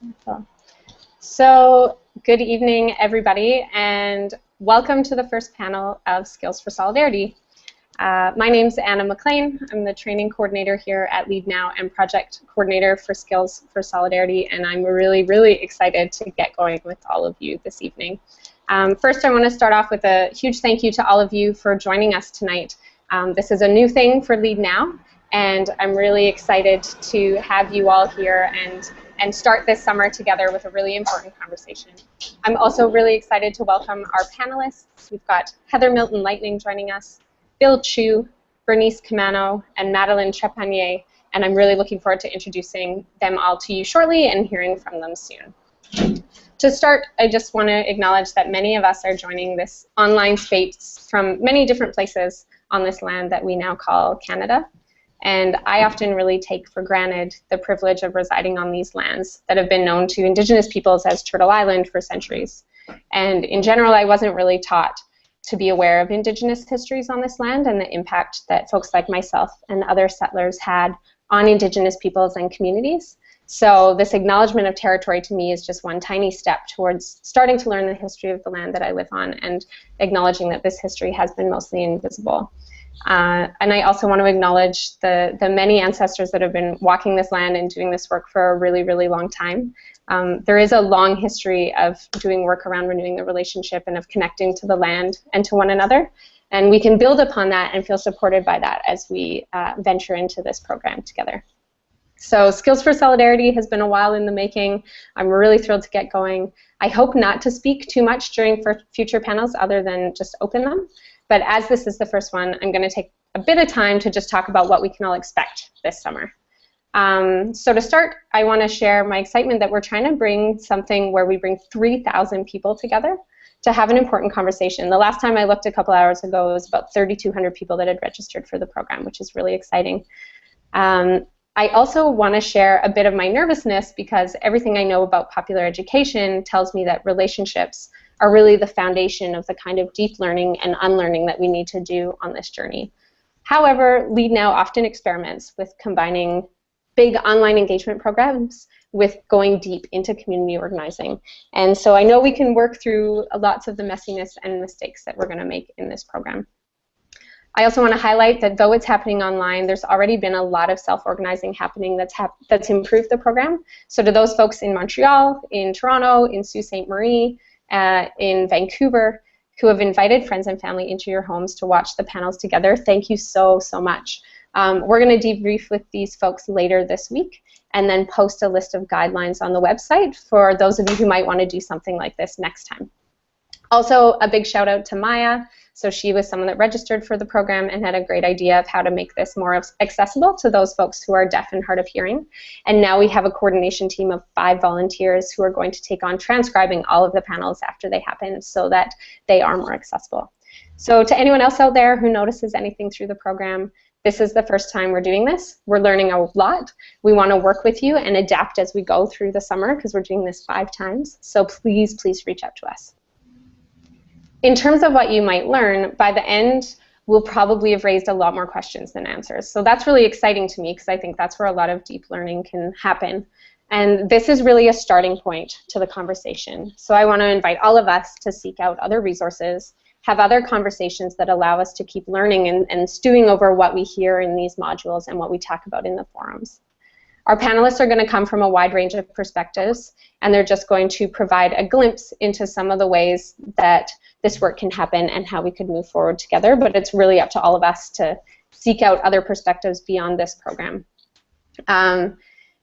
Wonderful. So, good evening, everybody, and welcome to the first panel of Skills for Solidarity. My name's Anna McLean. I'm the training coordinator here at Leadnow and project coordinator for Skills for Solidarity, and I'm really, really excited to get going with all of you this evening. First, I want to start off with a huge thank you to all of you for joining us tonight. This is a new thing for Leadnow, and I'm really excited to have you all here and start this summer together with a really important conversation. I'm also really excited to welcome our panelists. We've got Heather Milton Lightening joining us, Bill Chu, Bernice Camano, and Madeline Trepanier, and I'm really looking forward to introducing them all to you shortly and hearing from them soon. To start, I just want to acknowledge that many of us are joining this online space from many different places on this land that we now call Canada. And I often really take for granted the privilege of residing on these lands that have been known to Indigenous peoples as Turtle Island for centuries. And in general, I wasn't really taught to be aware of Indigenous histories on this land and the impact that folks like myself and other settlers had on Indigenous peoples and communities. So this acknowledgement of territory to me is just one tiny step towards starting to learn the history of the land that I live on and acknowledging that this history has been mostly invisible. And I also want to acknowledge the many ancestors that have been walking this land and doing this work for a really, really long time. There is a long history of doing work around renewing the relationship and of connecting to the land and to one another. And we can build upon that and feel supported by that as we venture into this program together. So Skills for Solidarity has been a while in the making. I'm really thrilled to get going. I hope not to speak too much during future panels other than just open them. But as this is the first one, I'm going to take a bit of time to just talk about what we can all expect this summer. So to start, I want to share my excitement that we're trying to bring something where we bring 3,000 people together to have an important conversation. The last time I looked a couple hours ago, it was about 3,200 people that had registered for the program, which is really exciting. I also want to share a bit of my nervousness because everything I know about popular education tells me that relationships are really the foundation of the kind of deep learning and unlearning that we need to do on this journey. However, Leadnow often experiments with combining big online engagement programs with going deep into community organizing. And so I know we can work through lots of the messiness and mistakes that we're going to make in this program. I also want to highlight that though it's happening online, there's already been a lot of self-organizing happening that's improved the program. So to those folks in Montreal, in Toronto, in Sault Ste. Marie, in Vancouver, who have invited friends and family into your homes to watch the panels together, thank you so, so much. We're going to debrief with these folks later this week and then post a list of guidelines on the website for those of you who might want to do something like this next time. Also, a big shout out to Maya. So she was someone that registered for the program and had a great idea of how to make this more accessible to those folks who are deaf and hard of hearing. And now we have a coordination team of 5 volunteers who are going to take on transcribing all of the panels after they happen so that they are more accessible. So to anyone else out there who notices anything through the program, this is the first time we're doing this. We're learning a lot. We want to work with you and adapt as we go through the summer because we're doing this 5 times. So please, please reach out to us. In terms of what you might learn, by the end, we'll probably have raised a lot more questions than answers. So that's really exciting to me because I think that's where a lot of deep learning can happen. And this is really a starting point to the conversation. So I want to invite all of us to seek out other resources, have other conversations that allow us to keep learning and stewing over what we hear in these modules and what we talk about in the forums. Our panelists are going to come from a wide range of perspectives, and they're just going to provide a glimpse into some of the ways that this work can happen and how we could move forward together, but it's really up to all of us to seek out other perspectives beyond this program.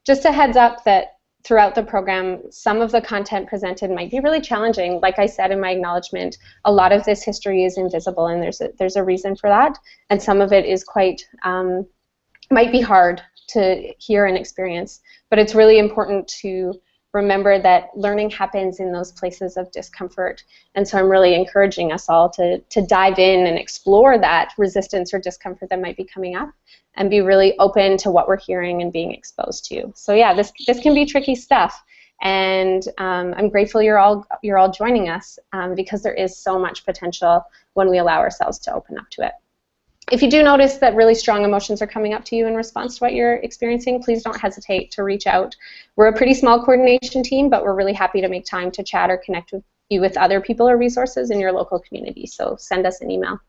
Just a heads up that throughout the program, some of the content presented might be really challenging. Like I said in my acknowledgement, a lot of this history is invisible, and there's a reason for that, and some of it is quite, might be hard to hear and experience, but it's really important to remember that learning happens in those places of discomfort. And so I'm really encouraging us all to dive in and explore that resistance or discomfort that might be coming up and be really open to what we're hearing and being exposed to. So yeah, this can be tricky stuff. And I'm grateful you're all joining us because there is so much potential when we allow ourselves to open up to it. If you do notice that really strong emotions are coming up to you in response to what you're experiencing, please don't hesitate to reach out. We're a pretty small coordination team, but we're really happy to make time to chat or connect with you with other people or resources in your local community, so send us an email.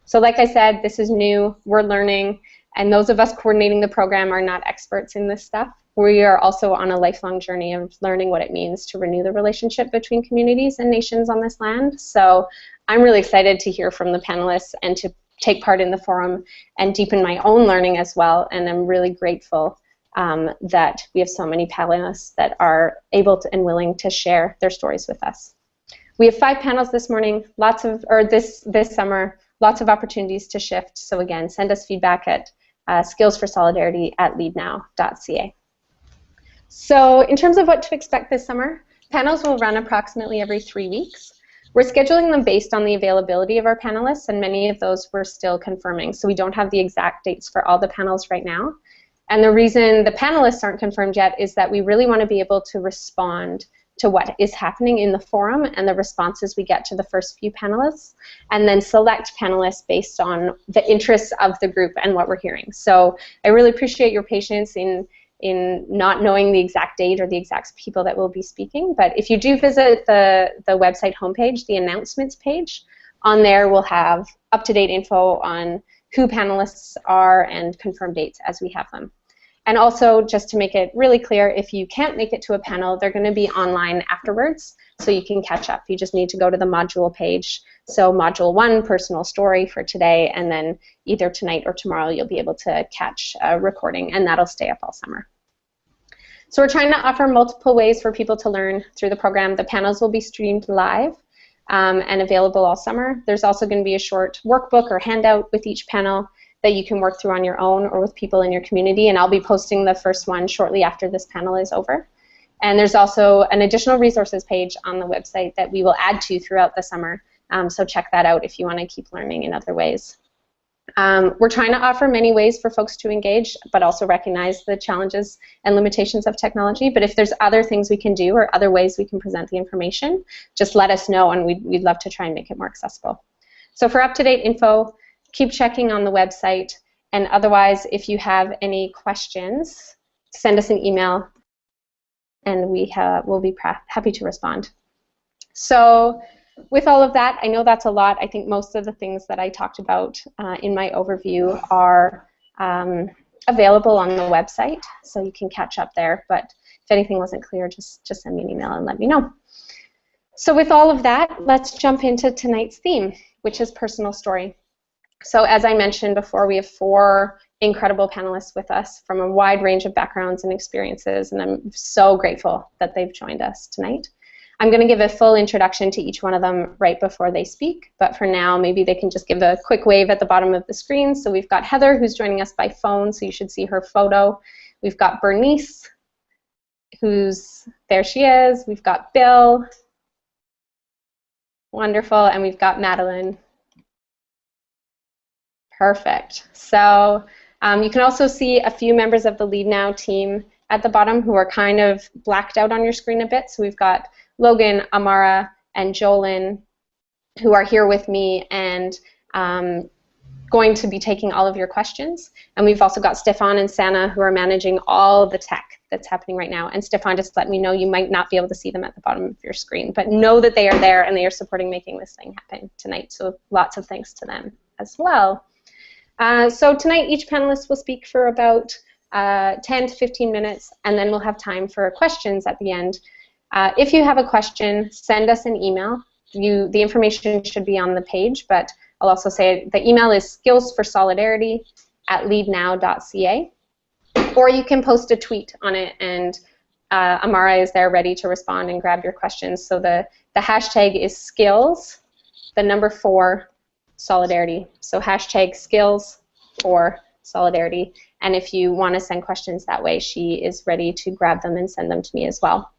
So like I said, this is new, we're learning, and those of us coordinating the program are not experts in this stuff. We are also on a lifelong journey of learning what it means to renew the relationship between communities and nations on this land. So I'm really excited to hear from the panelists and to take part in the forum and deepen my own learning as well, and I'm really grateful that we have so many panelists that are able to and willing to share their stories with us. We have 5 panels this morning, this summer, lots of opportunities to shift. So again, send us feedback at skillsforsolidarity@Leadnow.ca. So in terms of what to expect this summer, panels will run approximately every 3 weeks. We're scheduling them based on the availability of our panelists, and many of those we're still confirming. So we don't have the exact dates for all the panels right now. And the reason the panelists aren't confirmed yet is that we really want to be able to respond to what is happening in the forum and the responses we get to the first few panelists, and then select panelists based on the interests of the group and what we're hearing. So I really appreciate your patience in not knowing the exact date or the exact people that will be speaking, but if you do visit the website homepage, the announcements page, on there we'll have up-to-date info on who panelists are and confirmed dates as we have them. And also, just to make it really clear, if you can't make it to a panel, they're going to be online afterwards, so you can catch up. You just need to go to the module page. So module 1, personal story for today, and then either tonight or tomorrow you'll be able to catch a recording, and that'll stay up all summer. So we're trying to offer multiple ways for people to learn through the program. The panels will be streamed live and available all summer. There's also going to be a short workbook or handout with each panel that you can work through on your own or with people in your community, and I'll be posting the first one shortly after this panel is over. And there's also an additional resources page on the website that we will add to throughout the summer, so check that out if you want to keep learning in other ways. We're trying to offer many ways for folks to engage, but also recognize the challenges and limitations of technology. But if there's other things we can do or other ways we can present the information, just let us know, and we'd love to try and make it more accessible. So for up-to-date info, keep checking on the website, and otherwise, if you have any questions, send us an email, and we'll be happy to respond. So with all of that, I know that's a lot. I think most of the things that I talked about in my overview are available on the website, so you can catch up there. But if anything wasn't clear, just send me an email and let me know. So with all of that, let's jump into tonight's theme, which is personal story. So as I mentioned before, we have 4 incredible panelists with us from a wide range of backgrounds and experiences, and I'm so grateful that they've joined us tonight. I'm going to give a full introduction to each one of them right before they speak, but for now, maybe they can just give a quick wave at the bottom of the screen. So we've got Heather, who's joining us by phone, so you should see her photo. We've got Bernice, there she is. We've got Bill, wonderful, and we've got Madeline. Perfect. So you can also see a few members of the Leadnow team at the bottom who are kind of blacked out on your screen a bit. So we've got Logan, Amara, and Jolyn who are here with me and going to be taking all of your questions. And we've also got Stefan and Sana who are managing all the tech that's happening right now. And Stefan just let me know you might not be able to see them at the bottom of your screen, but know that they are there and they are supporting making this thing happen tonight. So lots of thanks to them as well. So tonight each panelist will speak for about 10 to 15 minutes, and then we'll have time for questions at the end. If you have a question, send us an email. The information should be on the page, but I'll also say the email is skillsforsolidarity@Leadnow.ca, or you can post a tweet on it, and Amara is there ready to respond and grab your questions. So the hashtag is skills, the number 4, solidarity. So hashtag skills for solidarity. And if you want to send questions that way, she is ready to grab them and send them to me as well.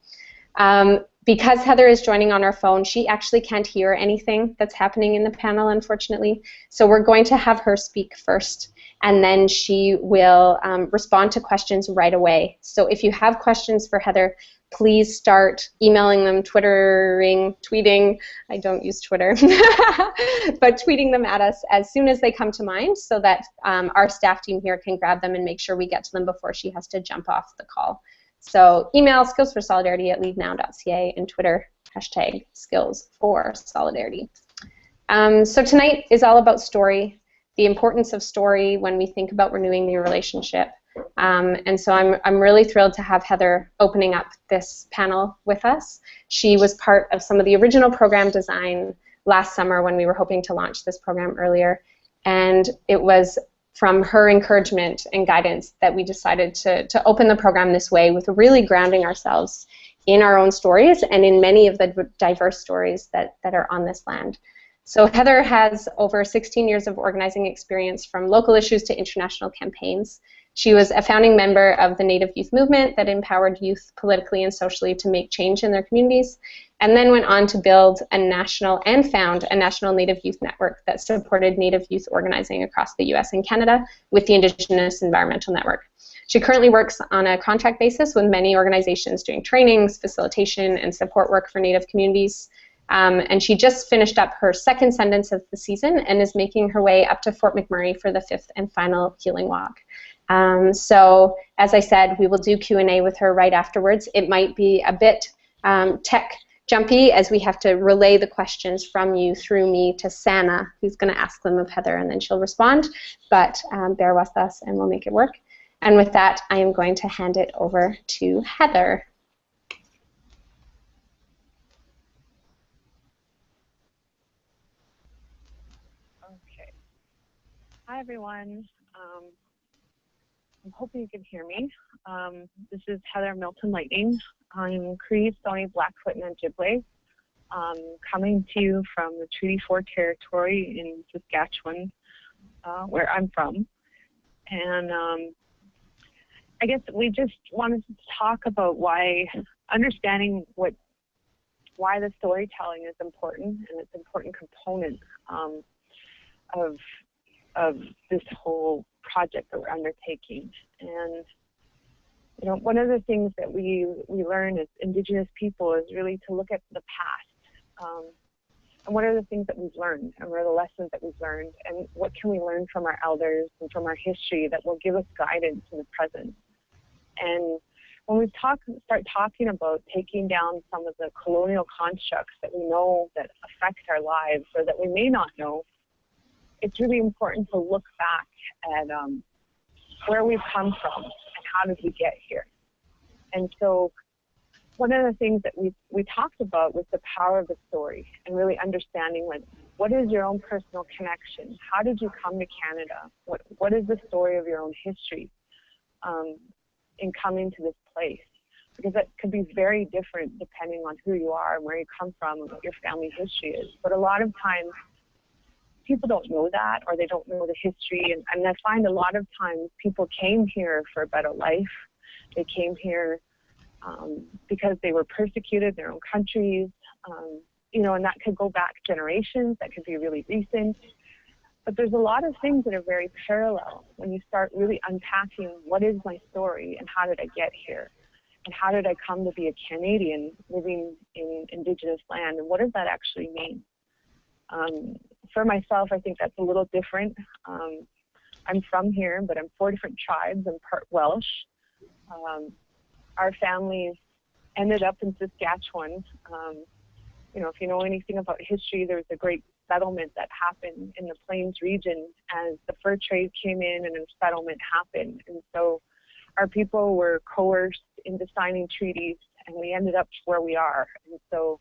Because Heather is joining on her phone, she actually can't hear anything that's happening in the panel, unfortunately. So we're going to have her speak first, and then she will respond to questions right away. So if you have questions for Heather, please start emailing them, Twittering, tweeting. I don't use Twitter, but tweeting them at us as soon as they come to mind, so that our staff team here can grab them and make sure we get to them before she has to jump off the call. So email skillsforsolidarity@Leadnow.ca, and Twitter #skillsforsolidarity. So tonight is all about story, the importance of story when we think about renewing the relationship. And so I'm really thrilled to have Heather opening up this panel with us. She was part of some of the original program design last summer when we were hoping to launch this program earlier. And it was from her encouragement and guidance that we decided to open the program this way, with really grounding ourselves in our own stories and in many of the diverse stories that are on this land. So Heather has over 16 years of organizing experience, from local issues to international campaigns. She was a founding member of the Native Youth Movement that empowered youth politically and socially to make change in their communities, and then went on to build a national and found a national Native Youth Network that supported Native youth organizing across the US and Canada with the Indigenous Environmental Network. She currently works on a contract basis with many organizations doing trainings, facilitation, and support work for Native communities. And she just finished up her second sentence of the season and is making her way up to Fort McMurray for the 5th and final healing walk. So as I said, we will do Q&A with her right afterwards. It might be a bit tech jumpy, as we have to relay the questions from you through me to Sana, who's going to ask them of Heather, and then she'll respond. But bear with us and we'll make it work. And with that, I am going to hand it over to Heather. Okay. Hi, everyone. I'm hoping you can hear me. This is Heather Milton Lightning. I'm Cree, Stoney, Blackfoot, and Ojibwe, coming to you from the Treaty 4 territory in Saskatchewan, where I'm from. And I guess we just wanted to talk about understanding why the storytelling is important, and it's an important component of this whole project that we're undertaking. And you know, one of the things that we learn as Indigenous people is really to look at the past, and what are the things that we've learned, and what are the lessons that we've learned, and what can we learn from our elders and from our history that will give us guidance in the present. And when we start talking about taking down some of the colonial constructs that we know that affect our lives, or that we may not know, it's really important to look back at where we've come from and how did we get here. And so one of the things that we talked about was the power of the story, and really understanding, like, what is your own personal connection? How did you come to Canada? What is the story of your own history in coming to this place? Because that could be very different depending on who you are and where you come from and what your family history is. But a lot of times, people don't know that, or they don't know the history. And I find a lot of times people came here for a better life. They came here because they were persecuted in their own countries, you know, and that could go back generations, that could be really recent. But there's a lot of things that are very parallel when you start really unpacking what is my story and how did I get here? And how did I come to be a Canadian living in Indigenous land, and what does that actually mean? For myself, I think that's a little different. I'm from here, but I'm 4 different tribes. I'm part Welsh. Our families ended up in Saskatchewan. You know, if you know anything about history, there was a great settlement that happened in the Plains region as the fur trade came in and a settlement happened. And so our people were coerced into signing treaties, and we ended up where we are. And so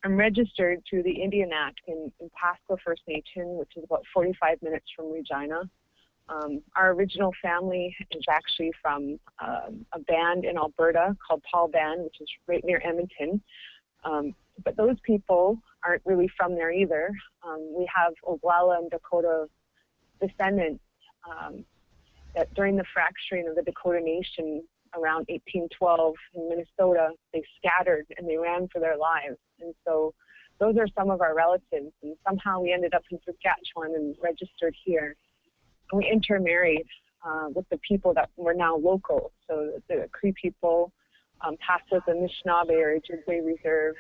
I'm registered through the Indian Act in Pasco First Nation, which is about 45 minutes from Regina. Our original family is actually from a band in Alberta called Paul Band, which is right near Edmonton. But those people aren't really from there either. We have Oglala and Dakota descendants that during the fracturing of the Dakota Nation around 1812 in Minnesota, they scattered and they ran for their lives. And so those are some of our relatives, and somehow we ended up in Saskatchewan and registered here. we intermarried with the people that were now local. So the Cree people passed with the Anishinaabe or Ojibwe Reserve.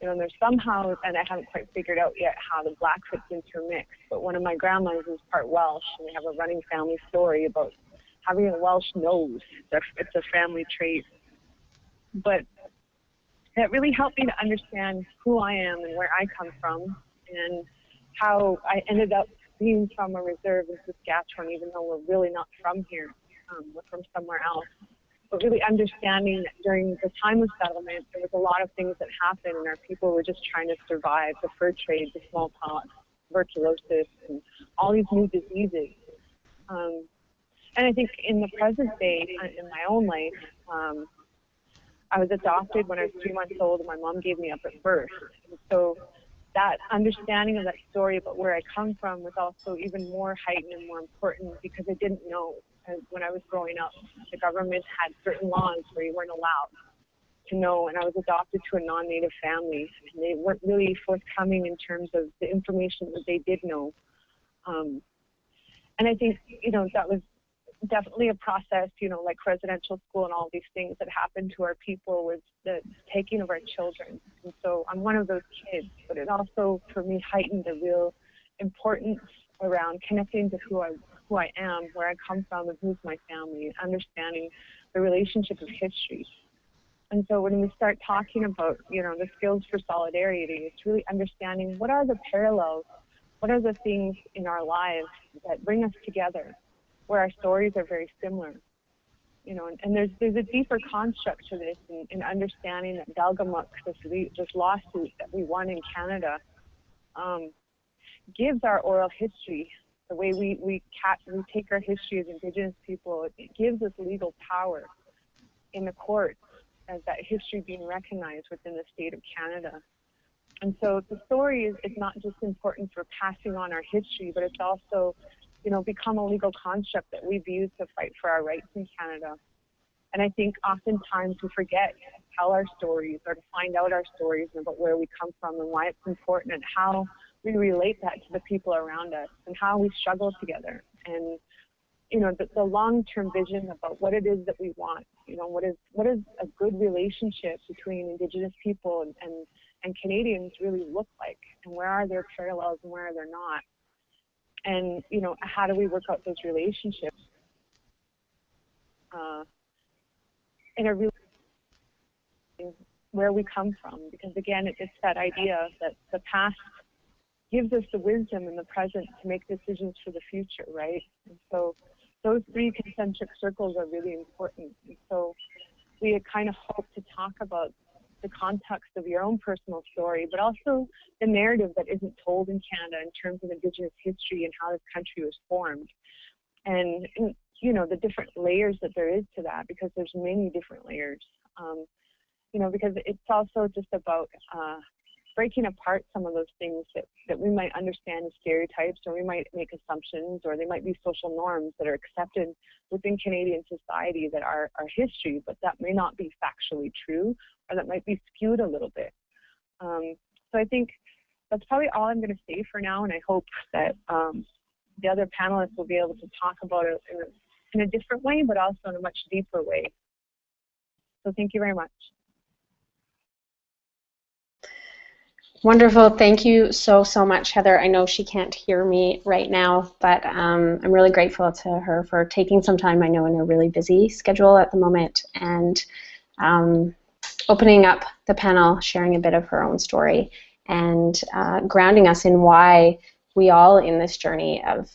You know, and there's somehow, and I haven't quite figured out yet how the Blackfoots intermix, but one of my grandmas is part Welsh, and we have a running family story about having a Welsh nose. It's a family trait. But that really helped me to understand who I am and where I come from, and how I ended up being from a reserve in Saskatchewan, even though we're really not from here. We're from somewhere else. But really understanding that during the time of settlement, there was a lot of things that happened, and our people were just trying to survive the fur trade, the smallpox, tuberculosis, and all these new diseases. And I think in the present day, in my own life, I was adopted when I was 3 months old, and my mom gave me up at birth. And so that understanding of that story about where I come from was also even more heightened and more important, because I didn't know. When I was growing up, the government had certain laws where you weren't allowed to know, and I was adopted to a non-Native family, and they weren't really forthcoming in terms of the information that they did know. And I think, you know, that was definitely a process, you know, like residential school and all these things that happened to our people, was the taking of our children. And so I'm one of those kids, but it also, for me, heightened the real importance around connecting to who I am, where I come from, and who's my family, and understanding the relationship of history. And so when we start talking about, you know, the skills for solidarity, it's really understanding what are the parallels, what are the things in our lives that bring us together, where our stories are very similar. You know, and there's a deeper construct to this in understanding that Dalgamuk, this lawsuit that we won in Canada, gives our oral history, the way we take our history as Indigenous people, it gives us legal power in the courts as that history being recognized within the state of Canada. And so the story is not just important for passing on our history, but it's also, you know, become a legal construct that we've used to fight for our rights in Canada. And I think oftentimes we forget to tell our stories, or to find out our stories and about where we come from and why it's important, and how we relate that to the people around us, and how we struggle together. And, you know, the long-term vision about what it is that we want, you know, what is a good relationship between Indigenous people and Canadians really look like, and where are there parallels and where are there not? And, you know, how do we work out those relationships in a real where we come from? Because again, it's that idea that the past gives us the wisdom in the present to make decisions for the future, right? And so those three concentric circles are really important. And so we kind of hope to talk about the context of your own personal story, but also the narrative that isn't told in Canada in terms of Indigenous history and how this country was formed. And you know, the different layers that there is to that, because there's many different layers. You know, because it's also just about breaking apart some of those things that we might understand as stereotypes, or we might make assumptions, or they might be social norms that are accepted within Canadian society that are our history, but that may not be factually true, or that might be skewed a little bit. So I think that's probably all I'm going to say for now, and I hope that the other panelists will be able to talk about it in a different way, but also in a much deeper way. So thank you very much. Wonderful. Thank you so much, Heather. I know she can't hear me right now, but I'm really grateful to her for taking some time, I know, in a really busy schedule at the moment, and opening up the panel, sharing a bit of her own story, and grounding us in why we all in this journey of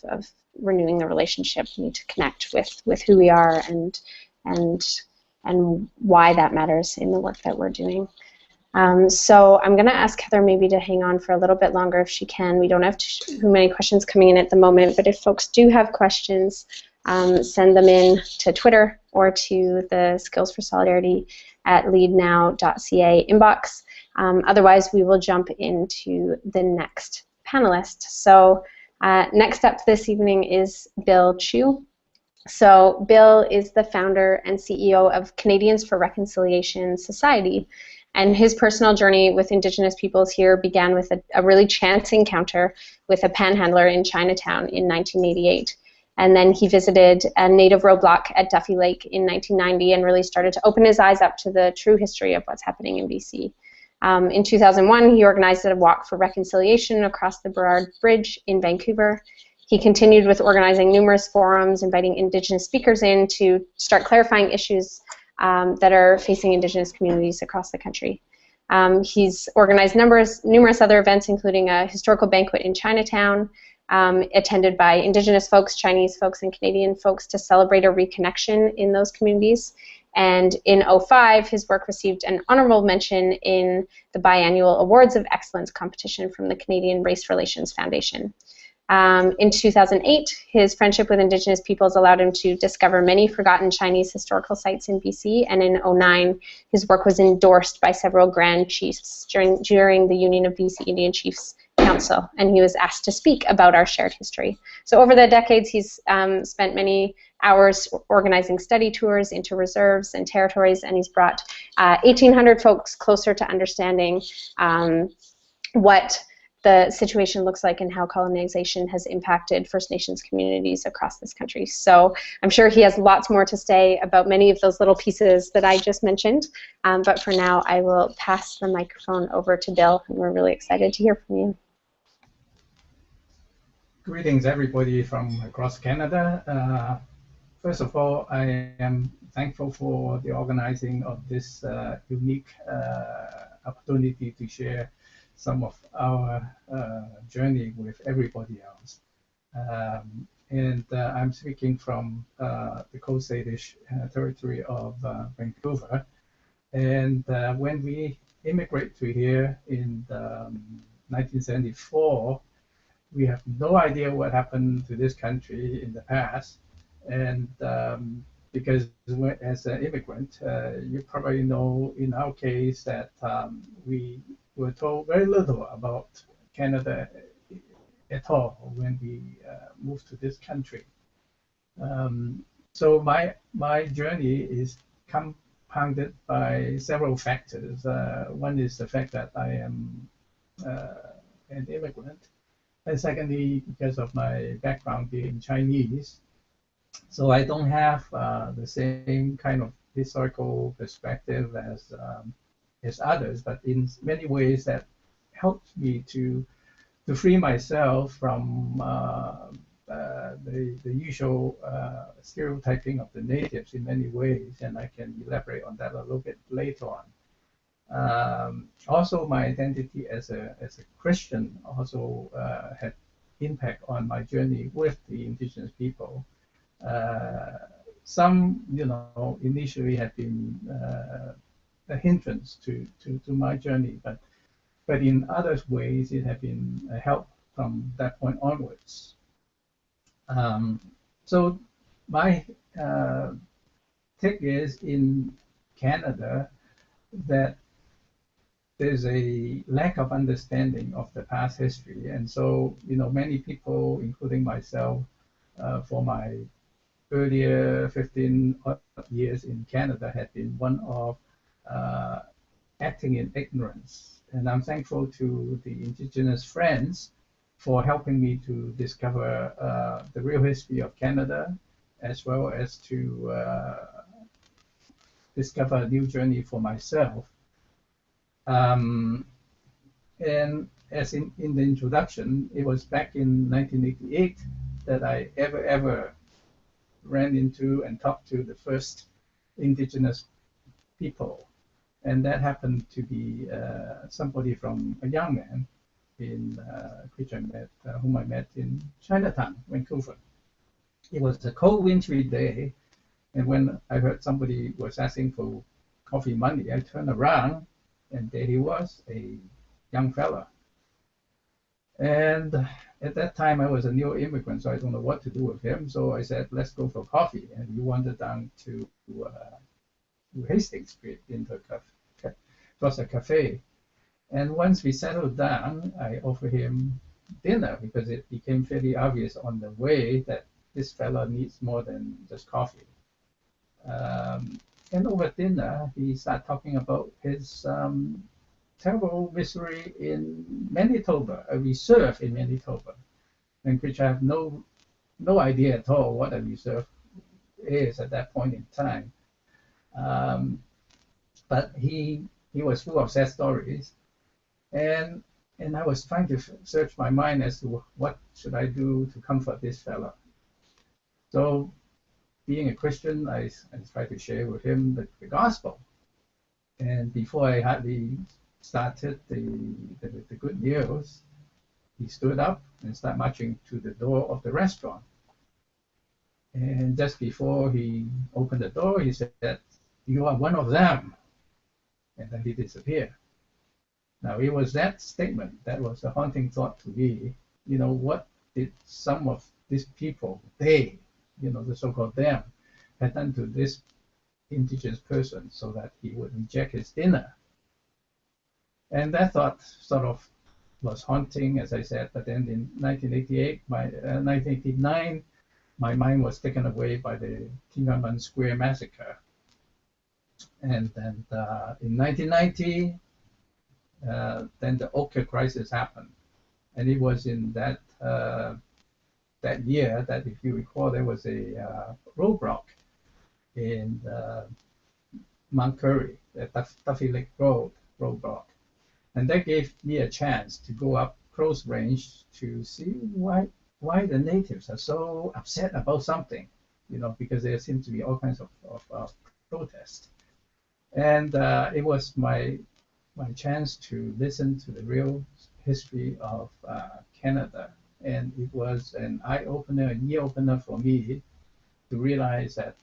renewing the relationship need to connect with who we are and why that matters in the work that we're doing. So I'm going to ask Heather maybe to hang on for a little bit longer if she can. We don't have too many questions coming in at the moment, but if folks do have questions, send them in to Twitter or to the Skills for Solidarity at Leadnow.ca inbox. Otherwise, we will jump into the next panelist. So next up this evening is Bill Chu. So Bill is the founder and CEO of Canadians for Reconciliation Society. And his personal journey with Indigenous peoples here began with a really chance encounter with a panhandler in Chinatown in 1988. And then he visited a native roadblock at Duffy Lake in 1990 and really started to open his eyes up to the true history of what's happening in BC. In 2001, he organized a walk for reconciliation across the Burrard Bridge in Vancouver. He continued with organizing numerous forums, inviting Indigenous speakers in to start clarifying issues that are facing Indigenous communities across the country. He's organized numerous other events, including a historical banquet in Chinatown, attended by Indigenous folks, Chinese folks, and Canadian folks to celebrate a reconnection in those communities. And in 2005, his work received an honorable mention in the biannual Awards of Excellence competition from the Canadian Race Relations Foundation. In 2008, his friendship with Indigenous peoples allowed him to discover many forgotten Chinese historical sites in BC, and in 2009, his work was endorsed by several Grand Chiefs during the Union of BC Indian Chiefs Council, and he was asked to speak about our shared history. So over the decades, he's spent many hours organizing study tours into reserves and territories, and he's brought 1,800 folks closer to understanding what the situation looks like and how colonization has impacted First Nations communities across this country. So I'm sure he has lots more to say about many of those little pieces that I just mentioned. But for now, I will pass the microphone over to Bill, and we're really excited to hear from you. Greetings, everybody from across Canada. First of all, I am thankful for the organizing of this unique opportunity to share some of our journey with everybody else. I'm speaking from the Coast Salish territory of Vancouver. And when we immigrated to here in 1974, we have no idea what happened to this country in the past. And because as an immigrant, you probably know in our case that we were told very little about Canada at all when we moved to this country. So my journey is compounded by several factors. One is the fact that I am an immigrant, and secondly, because of my background being Chinese. So I don't have the same kind of historical perspective as others, but in many ways that helped me to free myself from the usual stereotyping of the natives in many ways, and I can elaborate on that a little bit later on. Also, my identity as a Christian also had impact on my journey with the Indigenous people. Some, initially had been a hindrance to my journey, but in other ways it had been a help from that point onwards. So my take is in Canada that there's a lack of understanding of the past history, and so many people, including myself, for my earlier 15 years in Canada, had been one of acting in ignorance. And I'm thankful to the Indigenous friends for helping me to discover the real history of Canada, as well as to discover a new journey for myself. And as in the introduction, it was back in 1988 that I ever ran into and talked to the first Indigenous people. And that happened to be somebody from a young man whom I met in Chinatown, Vancouver. It was a cold, wintry day, and when I heard somebody was asking for coffee money, I turned around, and there he was, a young fella. And at that time, I was a new immigrant, so I don't know what to do with him. So I said, let's go for coffee. And we wandered down to Hastings Street into it was a cafe. And once we settled down, I offered him dinner because it became fairly obvious on the way that this fella needs more than just coffee. And over dinner, he started talking about his terrible misery in Manitoba, a reserve in Manitoba, in which I have no no idea at all what a reserve is at that point in time. Um, but he was full of sad stories, and I was trying to search my mind as to what should I do to comfort this fellow. So, being a Christian, I tried to share with him the gospel. And before I hardly started the good news, he stood up and started marching to the door of the restaurant. And just before he opened the door, he said, "You are one of them." And then he disappeared. Now, it was that statement that was a haunting thought to me. You know, what did some of these people, they, you know, the so-called them, had done to this indigenous person so that he would reject his dinner? And that thought sort of was haunting, as I said. But then in 1989, my mind was taken away by the Tiananmen Square massacre. And then in 1990, then the ochre crisis happened, and it was in that that year that, if you recall, there was a roadblock in Mount Curry, the Duffy Lake Road roadblock, and that gave me a chance to go up close range to see why the natives are so upset about something, you know, because there seems to be all kinds of protests, and it was my chance to listen to the real history of Canada. And it was an eye-opener, an ear-opener for me to realize that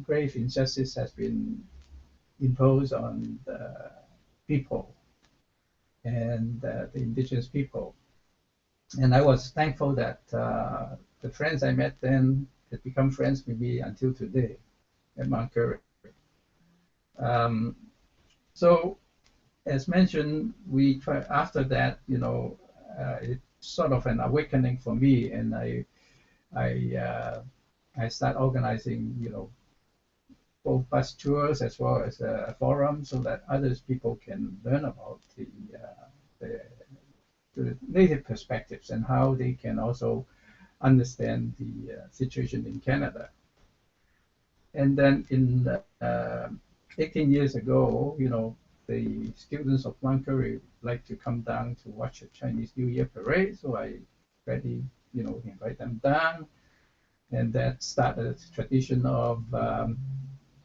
grave injustice has been imposed on the people and the indigenous people. And I was thankful that the friends I met then had become friends with me until today at Mount Curry. So, as mentioned, we try after that, you know, it's sort of an awakening for me, and I start organizing, you know, both bus tours as well as a forum, so that others people can learn about the native perspectives and how they can also understand the situation in Canada. And then in 18 years ago, you know, the students of Mount Curry like to come down to watch a Chinese New Year parade, so I ready, you know, invite them down, and that started a tradition of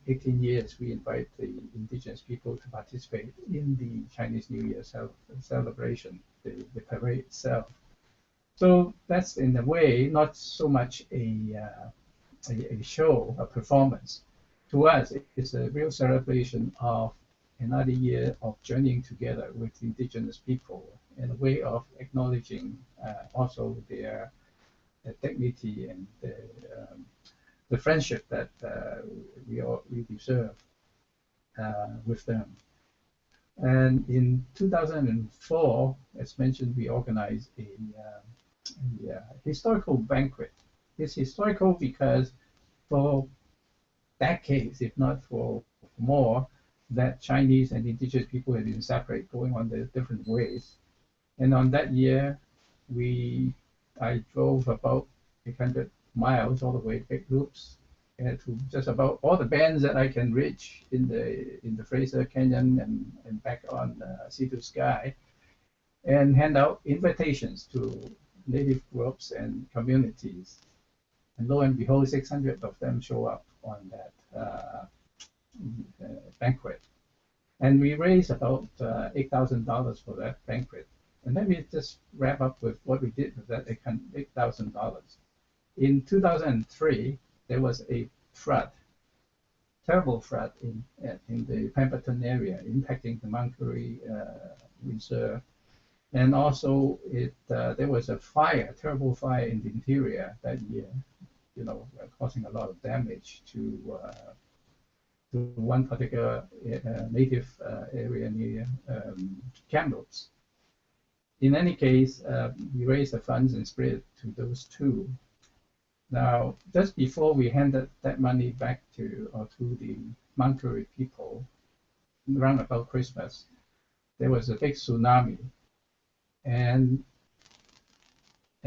18 years. We invite the indigenous people to participate in the Chinese New Year celebration, the parade itself. So that's, in a way, not so much a show, a performance. To us, it's a real celebration of another year of journeying together with indigenous people, and a way of acknowledging also their dignity and the friendship that we deserve with them. And in 2004, as mentioned, we organized a historical banquet. It's historical because for decades, if not for more, that Chinese and indigenous people had been separate, going on their different ways. And on that year, I drove about 800 miles all the way, big loops, to just about all the bands that I can reach in the Fraser Canyon and back on Sea to Sky, and hand out invitations to native groups and communities. And lo and behold, 600 of them show up on that banquet. And we raised about $8,000 for that banquet. And let me just wrap up with what we did with that $8,000. In 2003, there was a flood, terrible flood in the Pemberton area, impacting the Mount Curry Reserve. And also, there was a fire, terrible fire in the interior that year, you know, causing a lot of damage to one particular native area near Kamloops. In any case, we raised the funds and spread it to those two. Now, just before we handed that money back to the Mount Curry people, around about Christmas, there was a big tsunami, and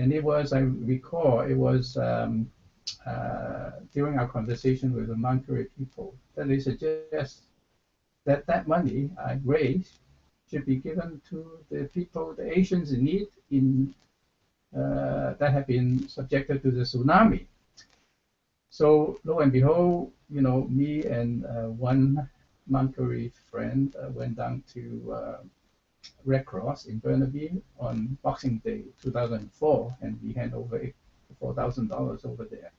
And it was, I recall, it was during our conversation with the Mankari people that they suggest that that money I raised should be given to the people, the Asians in need that have been subjected to the tsunami. So lo and behold, me and one Mankari friend went down to Red Cross in Burnaby on Boxing Day 2004, and we hand over $4,000 over there.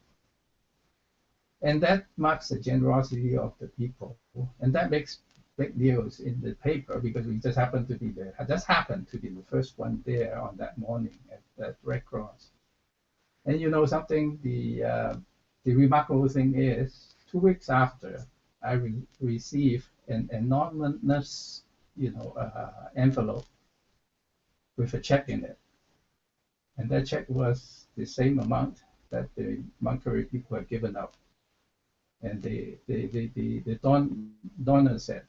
And that marks the generosity of the people, and that makes big news in the paper because we just happened to be there. I just happened to be the first one there on that morning at that Red Cross. And something, the remarkable thing is, 2 weeks after, I received an anonymous, envelope with a check in it, and that check was the same amount that the Mankari people had given out. And the donor said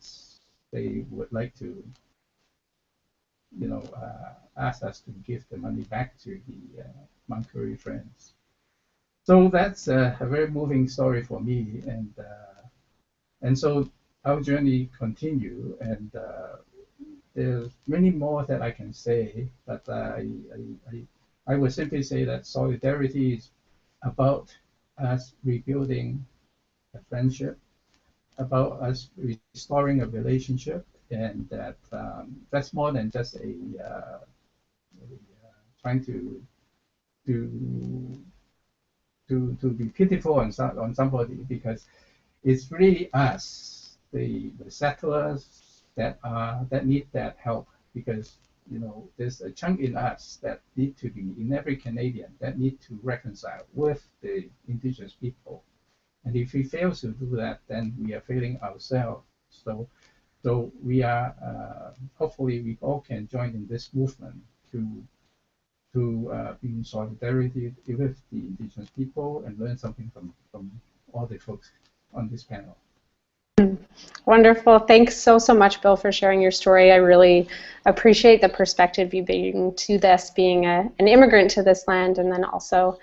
they would like to, ask us to give the money back to the Mankari friends. So that's a very moving story for me, and so our journey continue, and there's many more that I can say, but I would simply say that solidarity is about us rebuilding a friendship, about us restoring a relationship, and that's more than just trying to be pitiful on somebody, because it's really us, the settlers that need that help, because there's a chunk in us that need to be, in every Canadian, that need to reconcile with the Indigenous people. And if we fail to do that, then we are failing ourselves. So we are, hopefully we all can join in this movement to be in solidarity with the Indigenous people and learn something from all the folks on this panel. Wonderful. Thanks so much, Bill, for sharing your story. I really appreciate the perspective you bring to this, being an immigrant to this land, and then also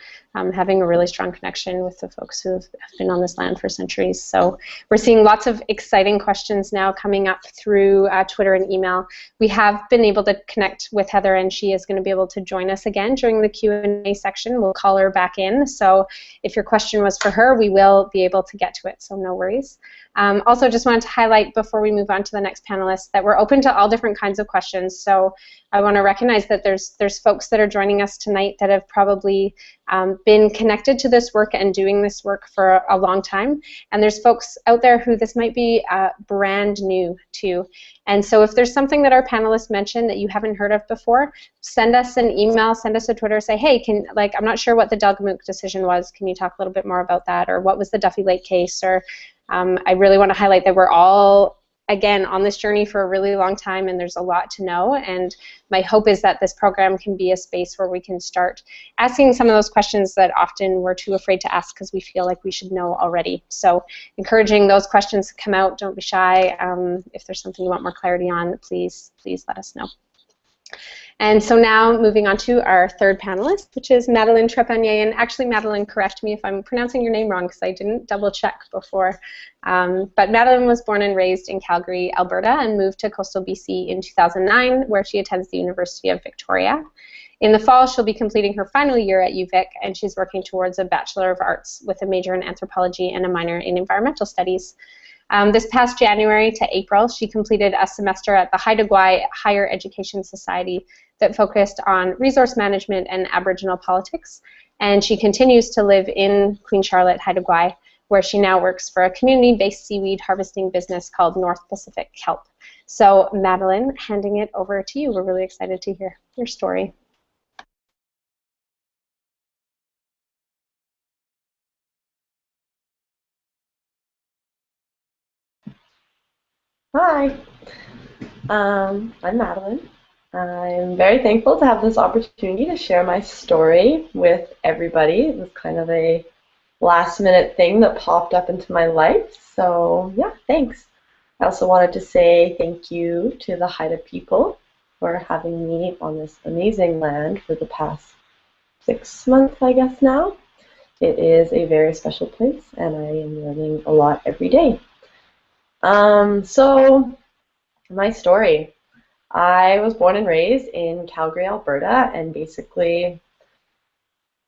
having a really strong connection with the folks who have been on this land for centuries. So we're seeing lots of exciting questions now coming up through Twitter and email. We have been able to connect with Heather, and she is going to be able to join us again during the Q&A section. We'll call her back in. So if your question was for her, we will be able to get to it, so no worries. Also, just wanted to highlight before we move on to the next panelist that we're open to all different kinds of questions. So I want to recognize that there's folks that are joining us tonight that have probably been connected to this work and doing this work for a long time. And there's folks out there who this might be brand new to. And so if there's something that our panelists mentioned that you haven't heard of before, send us an email, send us a Twitter, say, hey, I'm not sure what the Delgamuukw decision was. Can you talk a little bit more about that? Or what was the Duffy Lake case? Or I really want to highlight that we're all, again, on this journey for a really long time, and there's a lot to know. And my hope is that this program can be a space where we can start asking some of those questions that often we're too afraid to ask because we feel like we should know already. So encouraging those questions to come out. Don't be shy. If there's something you want more clarity on, please let us know. And so now moving on to our third panelist, which is Madeline Trepanier. And actually, Madeline, correct me if I'm pronouncing your name wrong because I didn't double check before. But Madeline was born and raised in Calgary, Alberta, and moved to coastal BC in 2009, where she attends the University of Victoria. In the fall, she'll be completing her final year at UVic, and she's working towards a Bachelor of Arts with a major in anthropology and a minor in environmental studies. This past January to April, she completed a semester at the Haida Gwaii Higher Education Society that focused on resource management and Aboriginal politics, and she continues to live in Queen Charlotte, Haida Gwaii, where she now works for a community-based seaweed harvesting business called North Pacific Kelp. So, Madeline, handing it over to you. We're really excited to hear your story. Hi, I'm Madeline. I'm very thankful to have this opportunity to share my story with everybody. It was kind of a last-minute thing that popped up into my life, so yeah, thanks. I also wanted to say thank you to the Haida people for having me on this amazing land for the past 6 months, I guess, now. It is a very special place, and I am learning a lot every day. So, my story. I was born and raised in Calgary, Alberta, and basically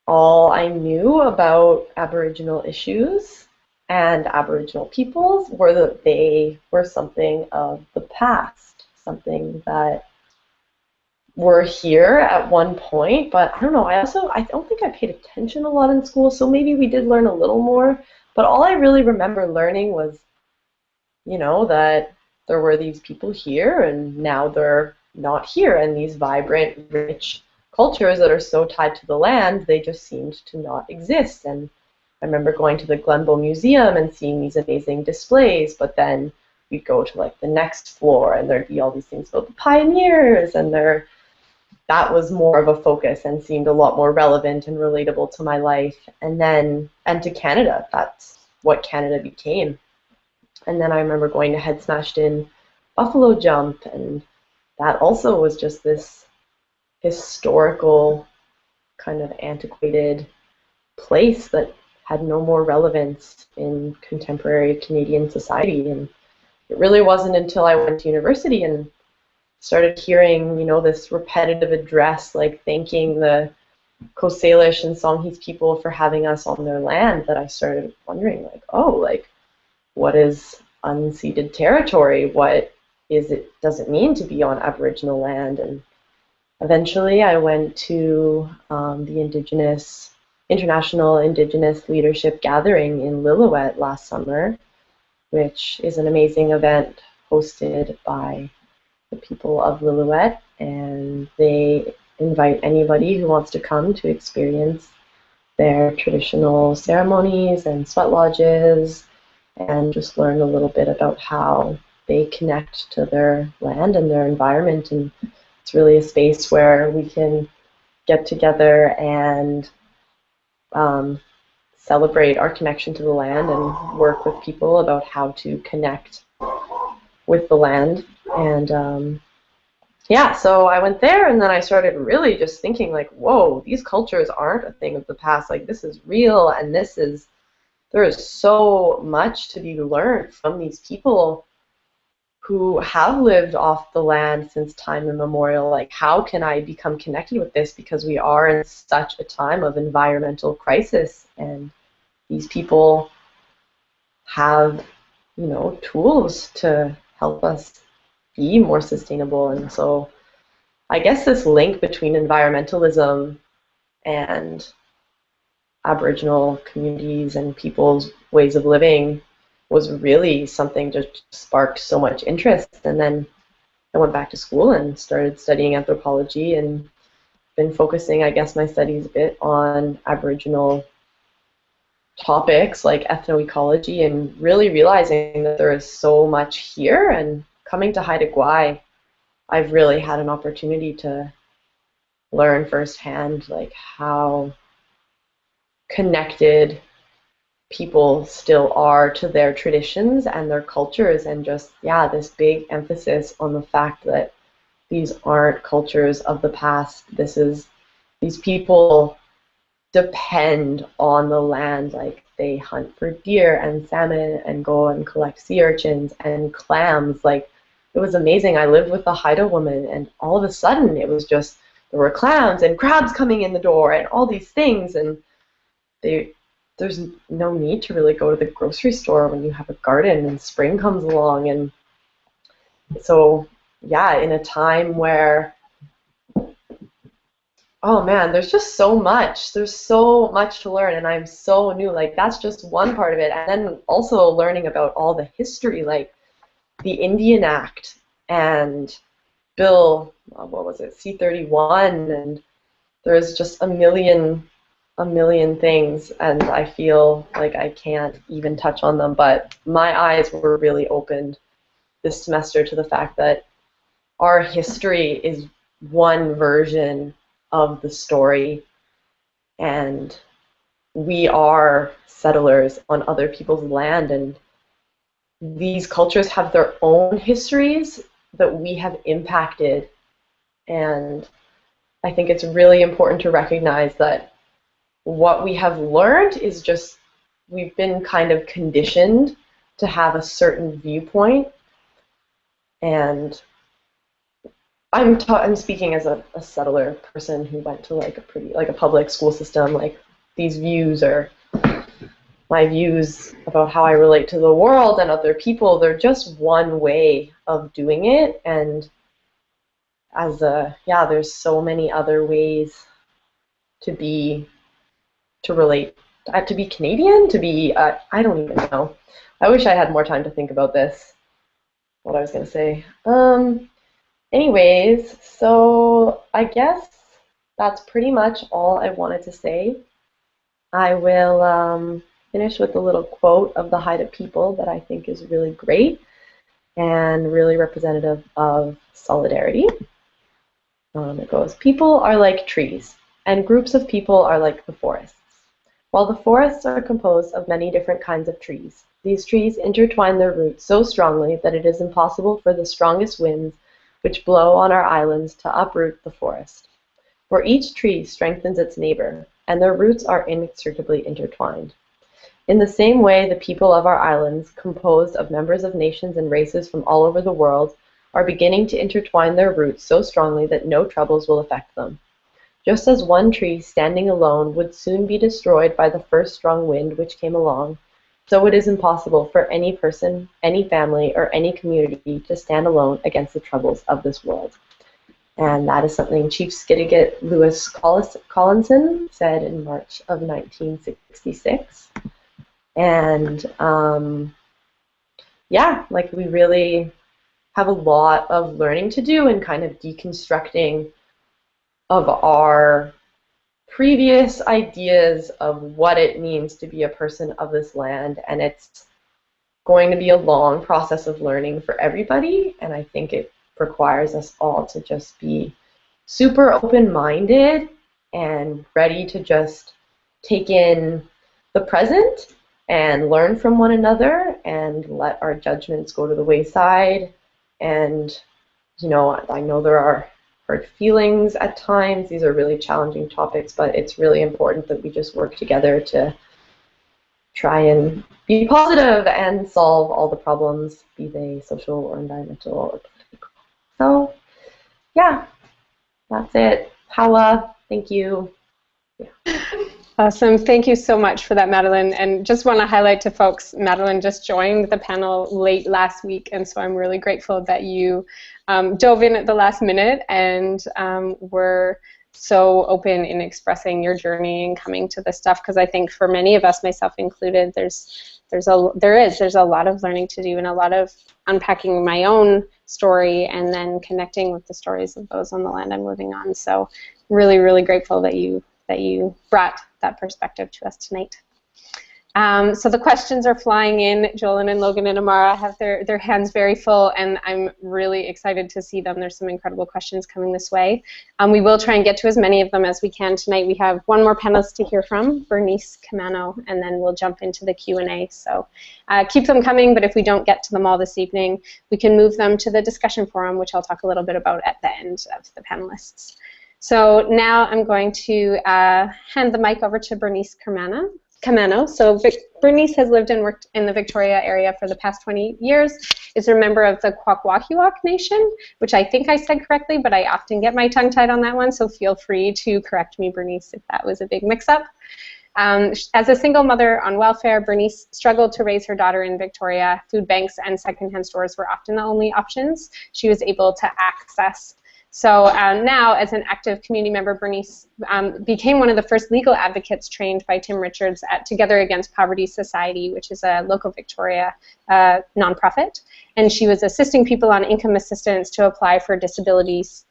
all I knew about Aboriginal issues and Aboriginal peoples were that they were something of the past, something that were here at one point, but I don't know, I don't think I paid attention a lot in school, so maybe we did learn a little more, but all I really remember learning was, you know, that there were these people here and now they're not here, and these vibrant, rich cultures that are so tied to the land, they just seemed to not exist. And I remember going to the Glenbow Museum and seeing these amazing displays, but then we'd go to like the next floor and there'd be all these things about the pioneers, and that was more of a focus and seemed a lot more relevant and relatable to my life. And to Canada, that's what Canada became. And then I remember going to Head Smashed in Buffalo Jump, and that also was just this historical kind of antiquated place that had no more relevance in contemporary Canadian society. And it really wasn't until I went to university and started hearing, you know, this repetitive address, like thanking the Coast Salish and Songhees people for having us on their land, that I started wondering, like, oh, like, what is unceded territory? What does it mean to be on Aboriginal land? And eventually I went to the International Indigenous Leadership Gathering in Lillooet last summer, which is an amazing event hosted by the people of Lillooet, and they invite anybody who wants to come to experience their traditional ceremonies and sweat lodges and just learn a little bit about how they connect to their land and their environment. And it's really a space where we can get together and celebrate our connection to the land and work with people about how to connect with the land. And yeah, so I went there, and then I started really just thinking, like, whoa, these cultures aren't a thing of the past. Like, this is real, and there is so much to be learned from these people who have lived off the land since time immemorial. Like, how can I become connected with this? Because we are in such a time of environmental crisis, and these people have, you know, tools to help us be more sustainable. And so I guess this link between environmentalism and Aboriginal communities and people's ways of living was really something that sparked so much interest. And then I went back to school and started studying anthropology, and been focusing, I guess, my studies a bit on Aboriginal topics like ethnoecology, and really realizing that there is so much here. And coming to Haida Gwaii, I've really had an opportunity to learn firsthand, like, how connected people still are to their traditions and their cultures, and just, yeah, this big emphasis on the fact that these aren't cultures of the past. These people depend on the land. Like, they hunt for deer and salmon and go and collect sea urchins and clams. Like, it was amazing. I lived with a Haida woman, and all of a sudden it was just, there were clams and crabs coming in the door and all these things, and there's no need to really go to the grocery store when you have a garden and spring comes along. And so, yeah, in a time where, oh man, there's just so much. There's so much to learn, and I'm so new. Like, that's just one part of it. And then also learning about all the history, like the Indian Act and Bill, what was it, C-31, and there's just a million things, and I feel like I can't even touch on them. But my eyes were really opened this semester to the fact that our history is one version of the story, and we are settlers on other people's land, and these cultures have their own histories that we have impacted. And I think it's really important to recognize that what we have learned is just we've been kind of conditioned to have a certain viewpoint, and I'm speaking as a settler person who went to like a public school system. Like, these views are my views about how I relate to the world and other people. They're just one way of doing it, and there's so many other ways to relate, to be Canadian, to be I don't even know. I wish I had more time to think about this, what I was going to say. Anyways, so I guess that's pretty much all I wanted to say. I will finish with a little quote of the Haida people that I think is really great and really representative of solidarity. It goes, "People are like trees, and groups of people are like the forests. While the forests are composed of many different kinds of trees, these trees intertwine their roots so strongly that it is impossible for the strongest winds which blow on our islands to uproot the forest. For each tree strengthens its neighbor, and their roots are inextricably intertwined. In the same way, the people of our islands, composed of members of nations and races from all over the world, are beginning to intertwine their roots so strongly that no troubles will affect them. Just as one tree standing alone would soon be destroyed by the first strong wind which came along, so it is impossible for any person, any family, or any community to stand alone against the troubles of this world." And that is something Chief Skidegate Lewis Collinson said in March of 1966. And yeah, like, we really have a lot of learning to do in kind of deconstructing of our previous ideas of what it means to be a person of this land, and it's going to be a long process of learning for everybody, and I think it requires us all to just be super open-minded and ready to just take in the present and learn from one another and let our judgments go to the wayside. And, you know, I know there are hurt feelings at times. These are really challenging topics, but it's really important that we just work together to try and be positive and solve all the problems, be they social or environmental or political. So, yeah, that's it. Hawa, thank you. Yeah. Awesome. Thank you so much for that, Madeline. And just want to highlight to folks, Madeline just joined the panel late last week, and so I'm really grateful that you dove in at the last minute and were so open in expressing your journey and coming to this stuff, because I think for many of us, myself included, there's a lot of learning to do and a lot of unpacking my own story and then connecting with the stories of those on the land I'm living on. So really, really grateful that you brought that perspective to us tonight. So the questions are flying in. Jolyn and Logan and Amara have their hands very full, and I'm really excited to see them. There's some incredible questions coming this way. We will try and get to as many of them as we can tonight. We have one more panelist to hear from, Bernice Camano, and then we'll jump into the Q&A. So keep them coming, but if we don't get to them all this evening, we can move them to the discussion forum, which I'll talk a little bit about at the end of the panelists. So now I'm going to hand the mic over to Bernice Camano. So Bernice has lived and worked in the Victoria area for the past 20 years, is a member of the Kwakwaka'wakw Nation, which I think I said correctly, but I often get my tongue tied on that one, so feel free to correct me, Bernice, if that was a big mix-up. As a single mother on welfare, Bernice struggled to raise her daughter in Victoria. Food banks and secondhand stores were often the only options she was able to access. So now, as an active community member, Bernice became one of the first legal advocates trained by Tim Richards at Together Against Poverty Society, which is a local Victoria nonprofit. And she was assisting people on income assistance to apply for disabilities.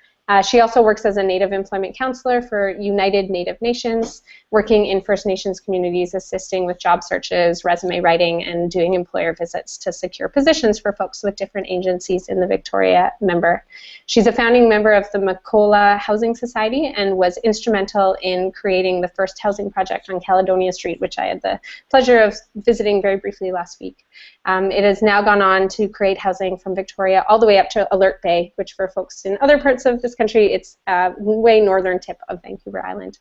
She also works as a Native Employment Counselor for United Native Nations, working in First Nations communities, assisting with job searches, resume writing, and doing employer visits to secure positions for folks with different agencies in the Victoria member. She's a founding member of the Macola Housing Society and was instrumental in creating the first housing project on Caledonia Street, which I had the pleasure of visiting very briefly last week. It has now gone on to create housing from Victoria all the way up to Alert Bay, which for folks in other parts of this country, it's way northern tip of Vancouver Island.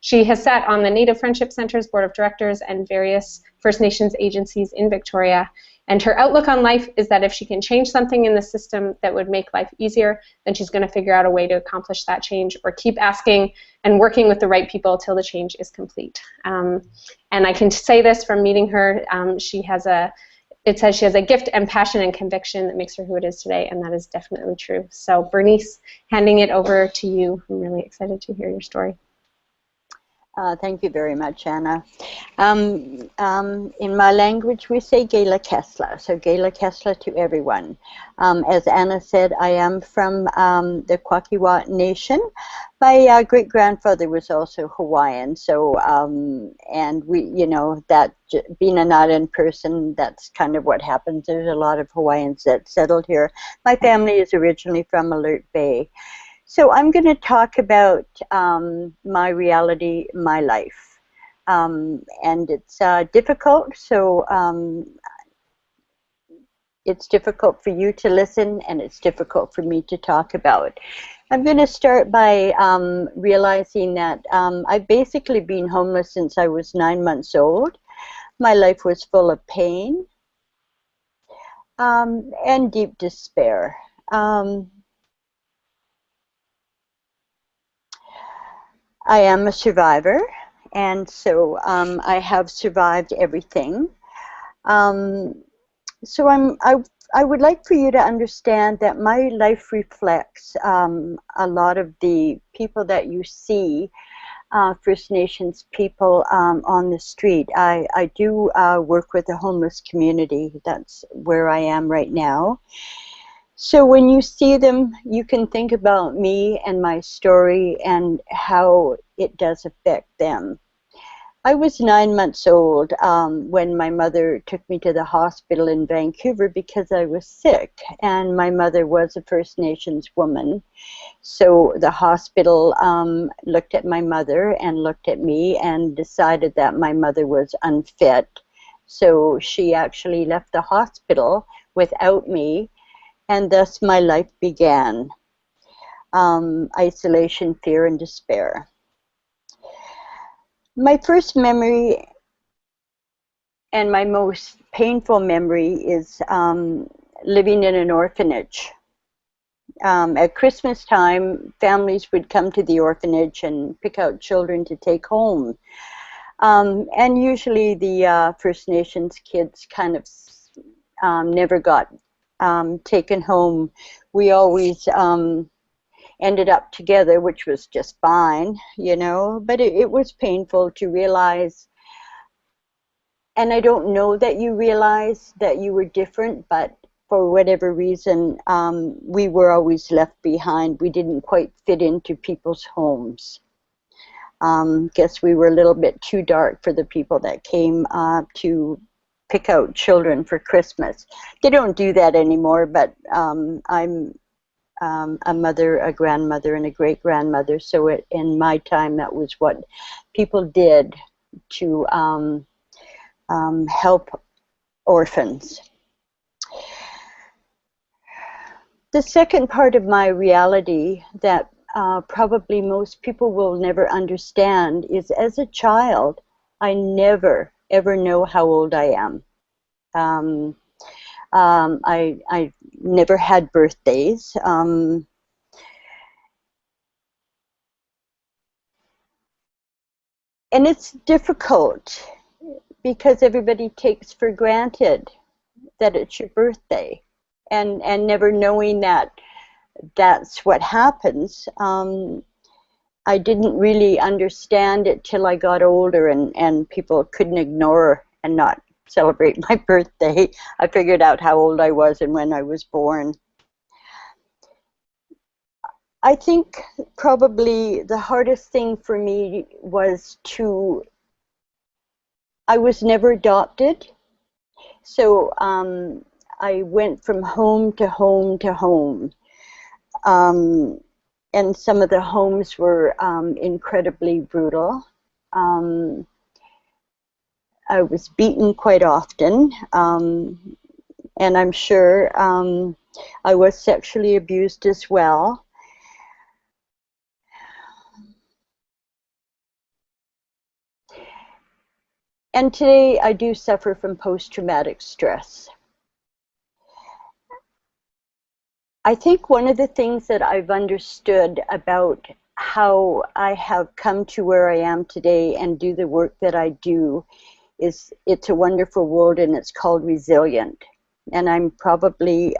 She has sat on the Native Friendship Center's board of directors and various First Nations agencies in Victoria. And her outlook on life is that if she can change something in the system that would make life easier, then she's going to figure out a way to accomplish that change, or keep asking and working with the right people till the change is complete. And I can say this from meeting her, it says she has a gift and passion and conviction that makes her who it is today, and that is definitely true. So Bernice, handing it over to you. I'm really excited to hear your story. Thank you very much, Anna. In my language, we say Gala Kesla, so Gala Kesla to everyone. As Anna said, I am from the Kwakiwa Nation. My great-grandfather was also Hawaiian, so, and we, you know, that being an island person, that's kind of what happens. There's a lot of Hawaiians that settled here. My family is originally from Alert Bay. So I'm going to talk about my reality, my life, and it's difficult, so it's difficult for you to listen, and it's difficult for me to talk about. I'm going to start by realizing that I've basically been homeless since I was 9 months old. My life was full of pain and deep despair. I am a survivor, and so I have survived everything. So I would like for you to understand that my life reflects a lot of the people that you see, First Nations people on the street. I do work with the homeless community. That's where I am right now. So when you see them, you can think about me and my story and how it does affect them. I was 9 months old when my mother took me to the hospital in Vancouver because I was sick, and my mother was a First Nations woman. So the hospital looked at my mother and looked at me and decided that my mother was unfit. So she actually left the hospital without me, and thus my life began. Isolation, fear, and despair. My first memory and my most painful memory is living in an orphanage. At Christmas time, families would come to the orphanage and pick out children to take home. And usually the First Nations kids kind of never got taken home. We always ended up together, which was just fine, you know, but it was painful to realize, and I don't know that you realized that you were different, but for whatever reason, we were always left behind. We didn't quite fit into people's homes. Guess we were a little bit too dark for the people that came to pick out children for Christmas. They don't do that anymore, but I'm a mother, a grandmother, and a great-grandmother, so in my time that was what people did to help orphans. The second part of my reality that probably most people will never understand is, as a child, I never ever know how old I am. I never had birthdays. And it's difficult because everybody takes for granted that it's your birthday, and never knowing that that's what happens. I didn't really understand it till I got older, and people couldn't ignore and not celebrate my birthday. I figured out how old I was and when I was born. I think probably the hardest thing for me was I was never adopted. So I went from home to home to home. And some of the homes were incredibly brutal. I was beaten quite often. And I'm sure I was sexually abused as well. And today I do suffer from post-traumatic stress. I think one of the things that I've understood about how I have come to where I am today and do the work that I do is it's a wonderful word, and it's called resilient. And I'm probably,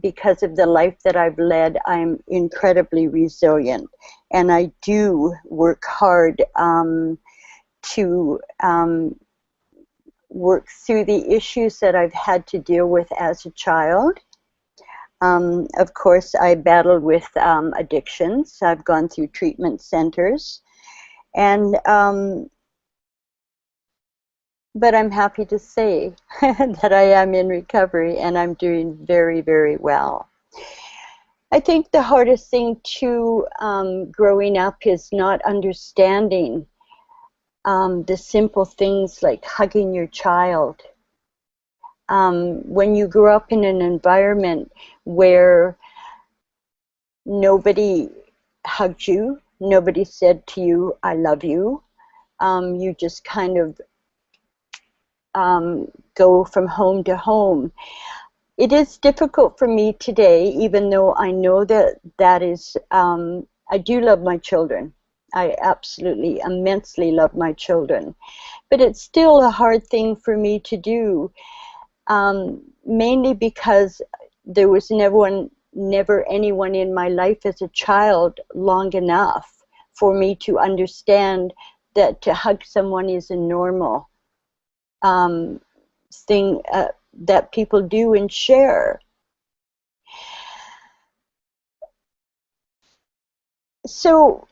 because of the life that I've led, I'm incredibly resilient. And I do work hard to work through the issues that I've had to deal with as a child. Of course, I battled with addictions. I've gone through treatment centers. And but I'm happy to say that I am in recovery and I'm doing very, very well. I think the hardest thing too, growing up, is not understanding the simple things like hugging your child. When you grow up in an environment where nobody hugged you, nobody said to you, I love you, you just kind of go from home to home. It is difficult for me today, even though I know that is, I do love my children. I absolutely, immensely love my children. But it's still a hard thing for me to do, mainly because there was never anyone in my life as a child long enough for me to understand that to hug someone is a normal thing that people do and share. So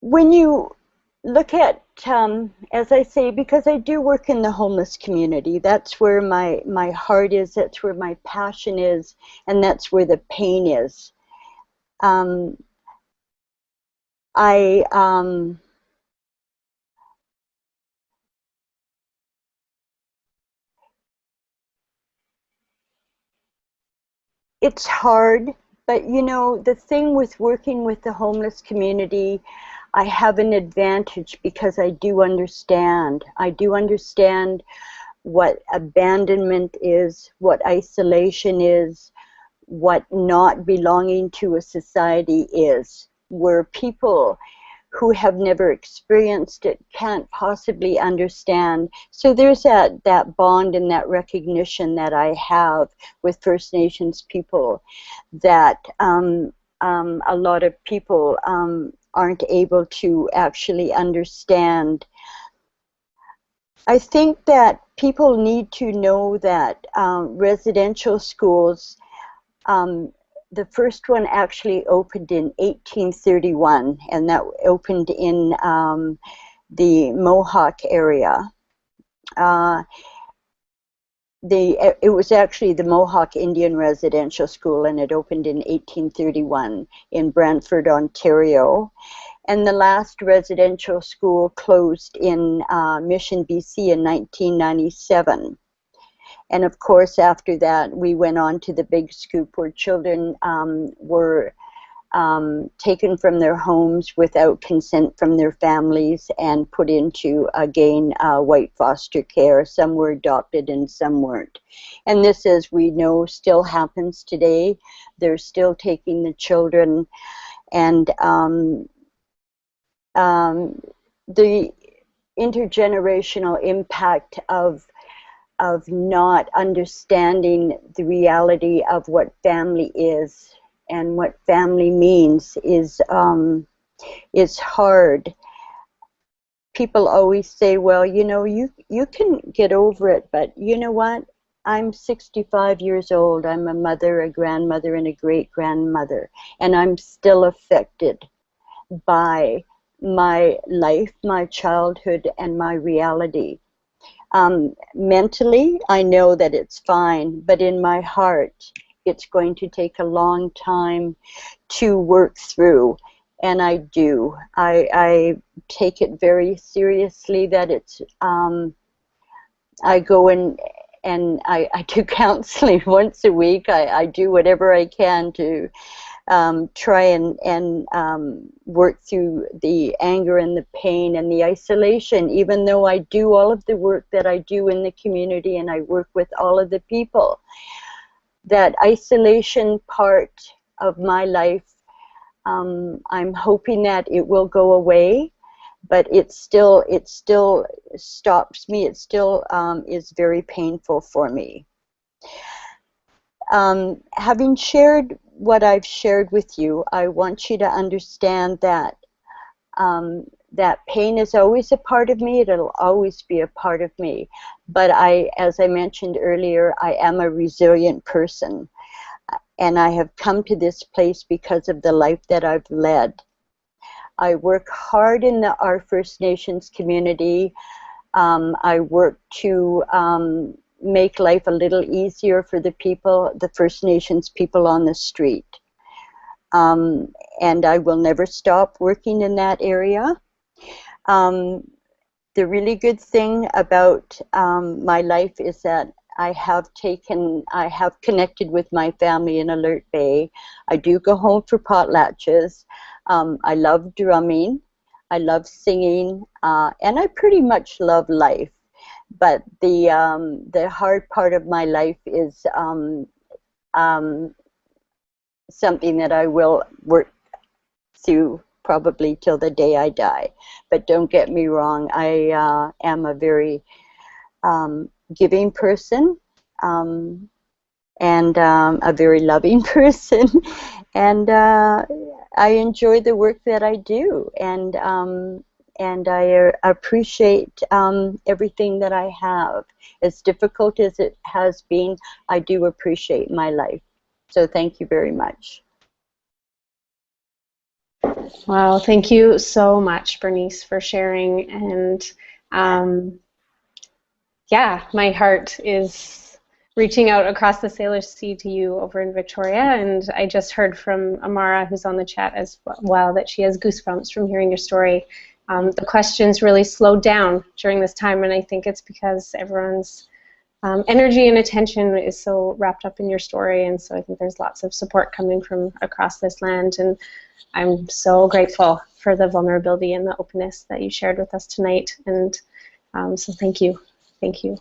when you look at, as I say, because I do work in the homeless community, that's where my heart is, that's where my passion is, and that's where the pain is. It's hard, but you know, the thing with working with the homeless community, I have an advantage because I do understand. I do understand what abandonment is, what isolation is, what not belonging to a society is, where people who have never experienced it can't possibly understand. So there's that bond and that recognition that I have with First Nations people that a lot of people aren't able to actually understand. I think that people need to know that residential schools, the first one actually opened in 1831, and that opened in the Mohawk area. It was actually the Mohawk Indian Residential School, and it opened in 1831 in Brantford, Ontario. And the last residential school closed in Mission, BC in 1997. And of course, after that, we went on to the big scoop where children were taken from their homes without consent from their families and put into, again, white foster care. Some were adopted and some weren't. And this, as we know, still happens today. They're still taking the children. And the intergenerational impact of not understanding the reality of what family is and what family means is hard. People always say, well, you know, you can get over it, but you know what? I'm 65 years old. I'm a mother, a grandmother, and a great-grandmother, and I'm still affected by my life, my childhood, and my reality. Mentally, I know that it's fine, but in my heart, it's going to take a long time to work through, and I do. I take it very seriously that it's, I go and I do counseling once a week. I do whatever I can to try and work through the anger and the pain and the isolation, even though I do all of the work that I do in the community and I work with all of the people. That isolation part of my life, I'm hoping that it will go away, but it still stops me. It still is very painful for me. Having shared what I've shared with you, I want you to understand that that pain is always a part of me. It'll always be a part of me. But as I mentioned earlier, I am a resilient person. And I have come to this place because of the life that I've led. I work hard in our First Nations community. I work to make life a little easier for the people, the First Nations people on the street. And I will never stop working in that area. The really good thing about my life is that I have connected with my family in Alert Bay. I do go home for potlatches. I love drumming. I love singing, and I pretty much love life. But the hard part of my life is something that I will work through probably till the day I die. But don't get me wrong, I am a very giving person, and a very loving person, and I enjoy the work that I do, and I appreciate everything that I have. As difficult as it has been, I do appreciate my life. So thank you very much. Wow, thank you so much, Bernice, for sharing. And yeah, my heart is reaching out across the Salish Sea to you over in Victoria. And I just heard from Amara, who's on the chat as well, that she has goosebumps from hearing your story. The questions really slowed down during this time, and I think it's because everyone's energy and attention is so wrapped up in your story, and so I think there's lots of support coming from across this land, and I'm so grateful for the vulnerability and the openness that you shared with us tonight, and so thank you. Thank you.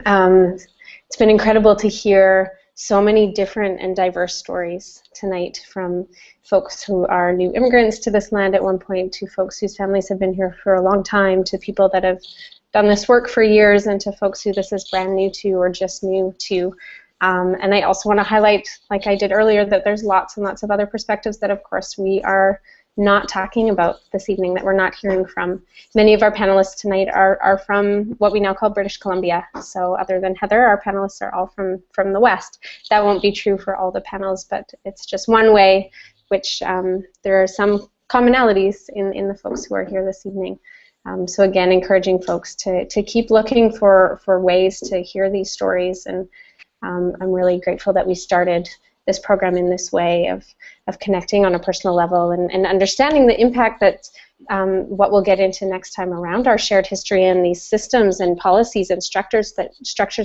It's been incredible to hear so many different and diverse stories tonight, from folks who are new immigrants to this land at one point, to folks whose families have been here for a long time, to people that have done this work for years, and to folks who this is brand new to or just new to. And I also want to highlight, like I did earlier, that there's lots and lots of other perspectives that, of course, we are not talking about this evening, that we're not hearing from. Many of our panelists tonight are from what we now call British Columbia. So other than Heather, our panelists are all from the West. That won't be true for all the panels, but it's just one way which there are some commonalities in the folks who are here this evening. So again, encouraging folks to keep looking for ways to hear these stories, and I'm really grateful that we started this program in this way of connecting on a personal level and understanding the impact that what we'll get into next time around our shared history and these systems and policies and structures that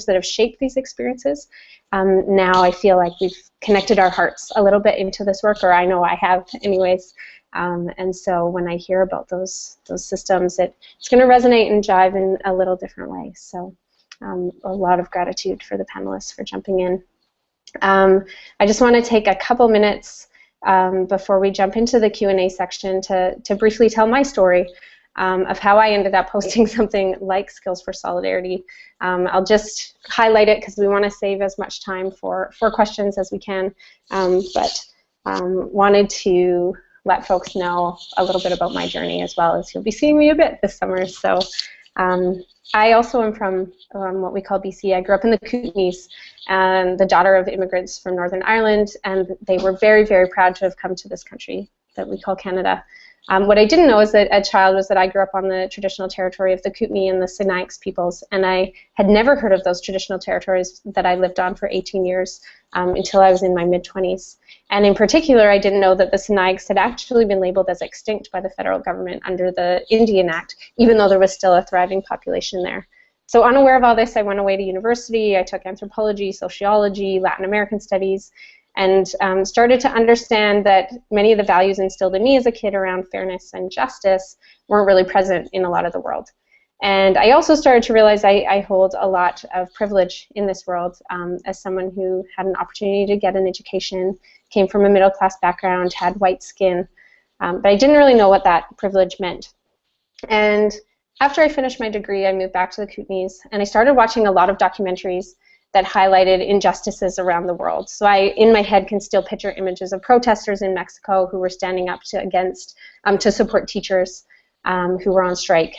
have shaped these experiences. Now I feel like we've connected our hearts a little bit into this work, or I know I have anyways. And so when I hear about those systems, it's going to resonate and jive in a little different way. So a lot of gratitude for the panelists for jumping in. I just want to take a couple minutes before we jump into the Q&A section to briefly tell my story of how I ended up hosting something like Skills for Solidarity. I'll just highlight it because we want to save as much time for questions as we can, but wanted to let folks know a little bit about my journey, as well as you'll be seeing me a bit this summer. So I also am from what we call BC. I grew up in the Kootenays, and the daughter of immigrants from Northern Ireland, and they were very, very proud to have come to this country that we call Canada. What I didn't know as a child was that I grew up on the traditional territory of the Kootenay and the Indigenous Peoples, and I had never heard of those traditional territories that I lived on for 18 years until I was in my mid-20s. And in particular, I didn't know that the Sinixt had actually been labeled as extinct by the federal government under the Indian Act, even though there was still a thriving population there. So unaware of all this, I went away to university. I took anthropology, sociology, Latin American studies, and started to understand that many of the values instilled in me as a kid around fairness and justice weren't really present in a lot of the world. And I also started to realize I hold a lot of privilege in this world as someone who had an opportunity to get an education, came from a middle-class background, had white skin, but I didn't really know what that privilege meant. And after I finished my degree, I moved back to the Kootenays, and I started watching a lot of documentaries that highlighted injustices around the world. So I, in my head, can still picture images of protesters in Mexico who were standing up to support teachers who were on strike,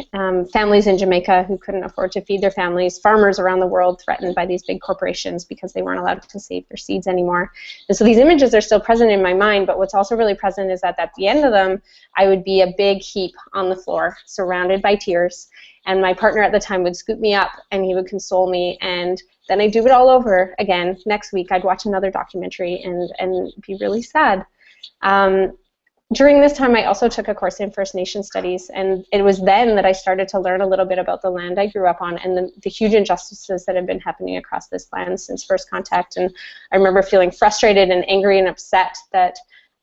families in Jamaica who couldn't afford to feed their families, farmers around the world threatened by these big corporations because they weren't allowed to save their seeds anymore. And so these images are still present in my mind, but what's also really present is that at the end of them, I would be a big heap on the floor, surrounded by tears, and my partner at the time would scoop me up and he would console me, and then I'd do it all over again. Next week, I'd watch another documentary and be really sad. During this time, I also took a course in First Nation Studies, and it was then that I started to learn a little bit about the land I grew up on and the huge injustices that have been happening across this land since first contact. And I remember feeling frustrated and angry and upset that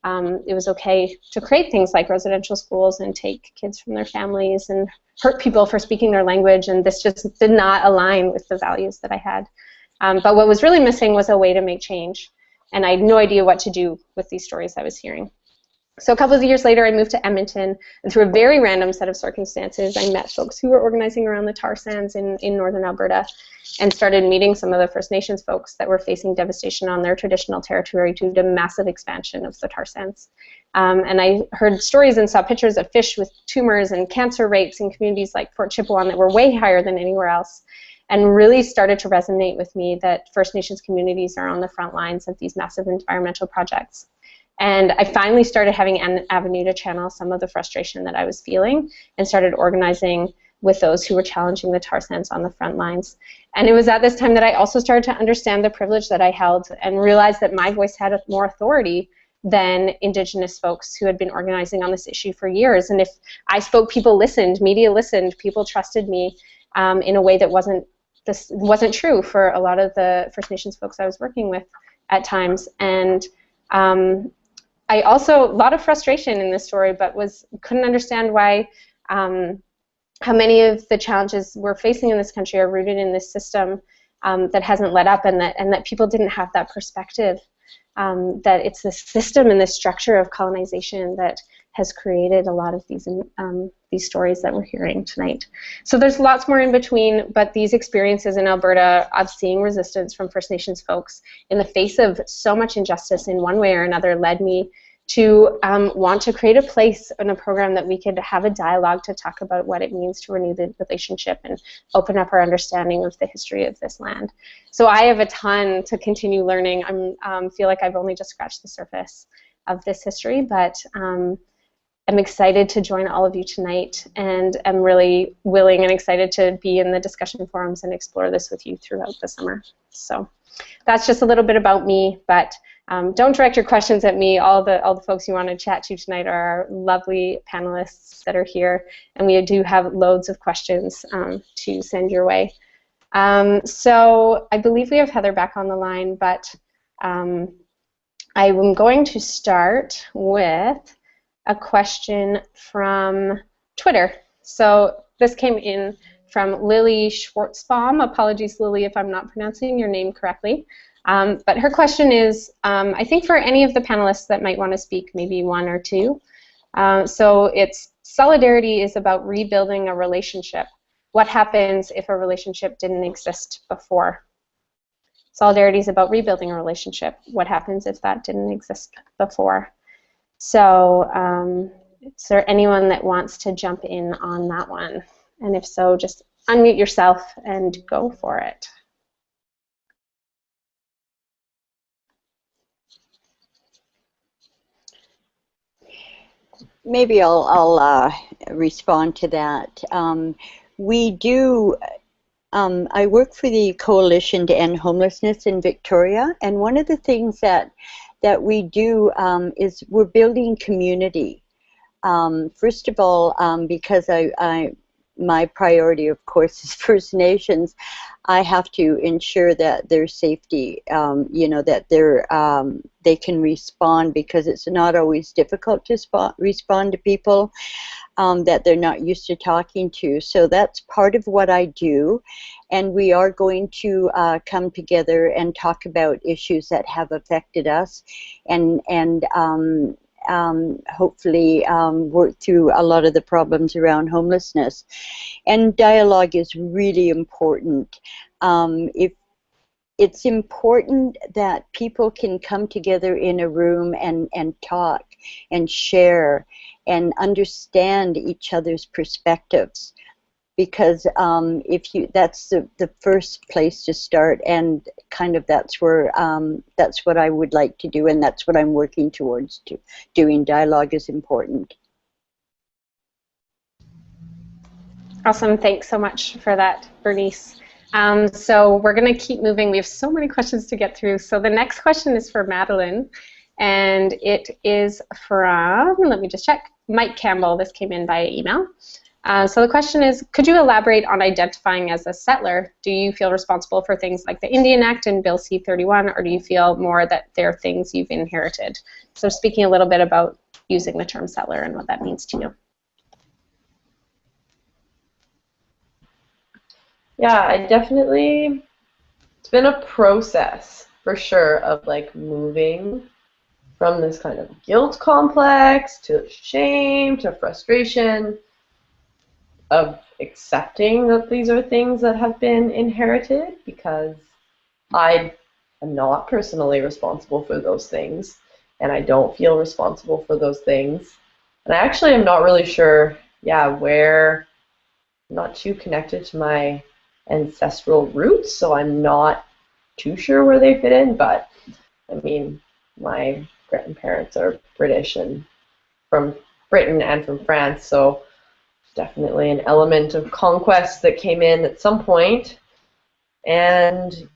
it was okay to create things like residential schools and take kids from their families and hurt people for speaking their language, and this just did not align with the values that I had. But what was really missing was a way to make change, and I had no idea what to do with these stories I was hearing. So a couple of years later, I moved to Edmonton, and through a very random set of circumstances, I met folks who were organizing around the tar sands in northern Alberta, and started meeting some of the First Nations folks that were facing devastation on their traditional territory due to massive expansion of the tar sands. And I heard stories and saw pictures of fish with tumors and cancer rates in communities like Fort Chipewyan that were way higher than anywhere else, and really started to resonate with me that First Nations communities are on the front lines of these massive environmental projects. And I finally started having an avenue to channel some of the frustration that I was feeling, and started organizing with those who were challenging the tar sands on the front lines. And it was at this time that I also started to understand the privilege that I held and realized that my voice had more authority than Indigenous folks who had been organizing on this issue for years. And if I spoke, people listened, media listened, people trusted me in a way that wasn't true for a lot of the First Nations folks I was working with at times. And I also, a lot of frustration in this story, but couldn't understand why how many of the challenges we're facing in this country are rooted in this system that hasn't let up, and that people didn't have that perspective, that it's this system and this structure of colonization that has created a lot of these stories that we're hearing tonight. So there's lots more in between, but these experiences in Alberta of seeing resistance from First Nations folks in the face of so much injustice in one way or another led me to want to create a place and a program that we could have a dialogue to talk about what it means to renew the relationship and open up our understanding of the history of this land. So I have a ton to continue learning. I feel like I've only just scratched the surface of this history, but I'm excited to join all of you tonight, and I'm really willing and excited to be in the discussion forums and explore this with you throughout the summer. So that's just a little bit about me, but don't direct your questions at me. All the folks you want to chat to tonight are our lovely panelists that are here, and we do have loads of questions to send your way. So I believe we have Heather back on the line, but I'm going to start with a question from Twitter. So this came in from Lily Schwartzbaum. Apologies, Lily, if I'm not pronouncing your name correctly. But her question is, I think for any of the panelists that might want to speak, maybe one or two. So it's, solidarity is about rebuilding a relationship. What happens if a relationship didn't exist before? Solidarity is about rebuilding a relationship. What happens if that didn't exist before? So is there anyone that wants to jump in on that one? And if so, just unmute yourself and go for it. Maybe I'll respond to that. We do. I work for the Coalition to End Homelessness in Victoria, and one of the things that we do is we're building community. First of all, because my priority, of course, is First Nations, I have to ensure that their safety, you know, that they can respond, because it's not always difficult to respond to people that they're not used to talking to. So that's part of what I do, and we are going to come together and talk about issues that have affected us, and hopefully work through a lot of the problems around homelessness. And dialogue is really important. If it's important that people can come together in a room and talk and share and understand each other's perspectives, because that's the first place to start, and kind of that's what I would like to do, and that's what I'm working towards doing. Dialogue is important. Awesome, thanks so much for that, Bernice. So we're going to keep moving. We have so many questions to get through. So the next question is for Madeline, and it is from, let me just check, Mike Campbell. This came in via email. So the question is, could you elaborate on identifying as a settler? Do you feel responsible for things like the Indian Act and Bill C-31, or do you feel more that they're things you've inherited? So speaking a little bit about using the term settler and what that means to you. Yeah, it's been a process for sure of like moving from this kind of guilt complex to shame to frustration, of accepting that these are things that have been inherited, because I am not personally responsible for those things, and I don't feel responsible for those things. And I actually am not really sure, where, I'm not too connected to my ancestral roots, so I'm not too sure where they fit in, but I mean, my grandparents are British and from Britain and from France, so definitely an element of conquest that came in at some point. And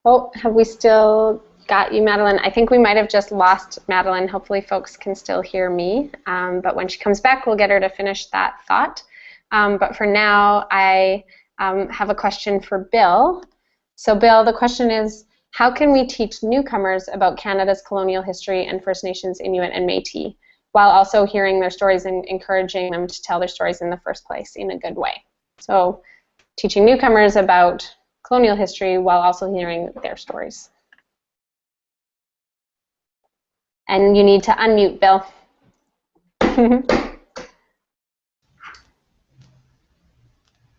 oh, have we still got you, Madeline? I think we might have just lost Madeline. Hopefully folks can still hear me, but when she comes back, we'll get her to finish that thought. But for now, I have a question for Bill. So Bill, the question is, how can we teach newcomers about Canada's colonial history and First Nations, Inuit, and Métis, while also hearing their stories and encouraging them to tell their stories in the first place in a good way? So teaching newcomers about colonial history while also hearing their stories. And you need to unmute, Bill.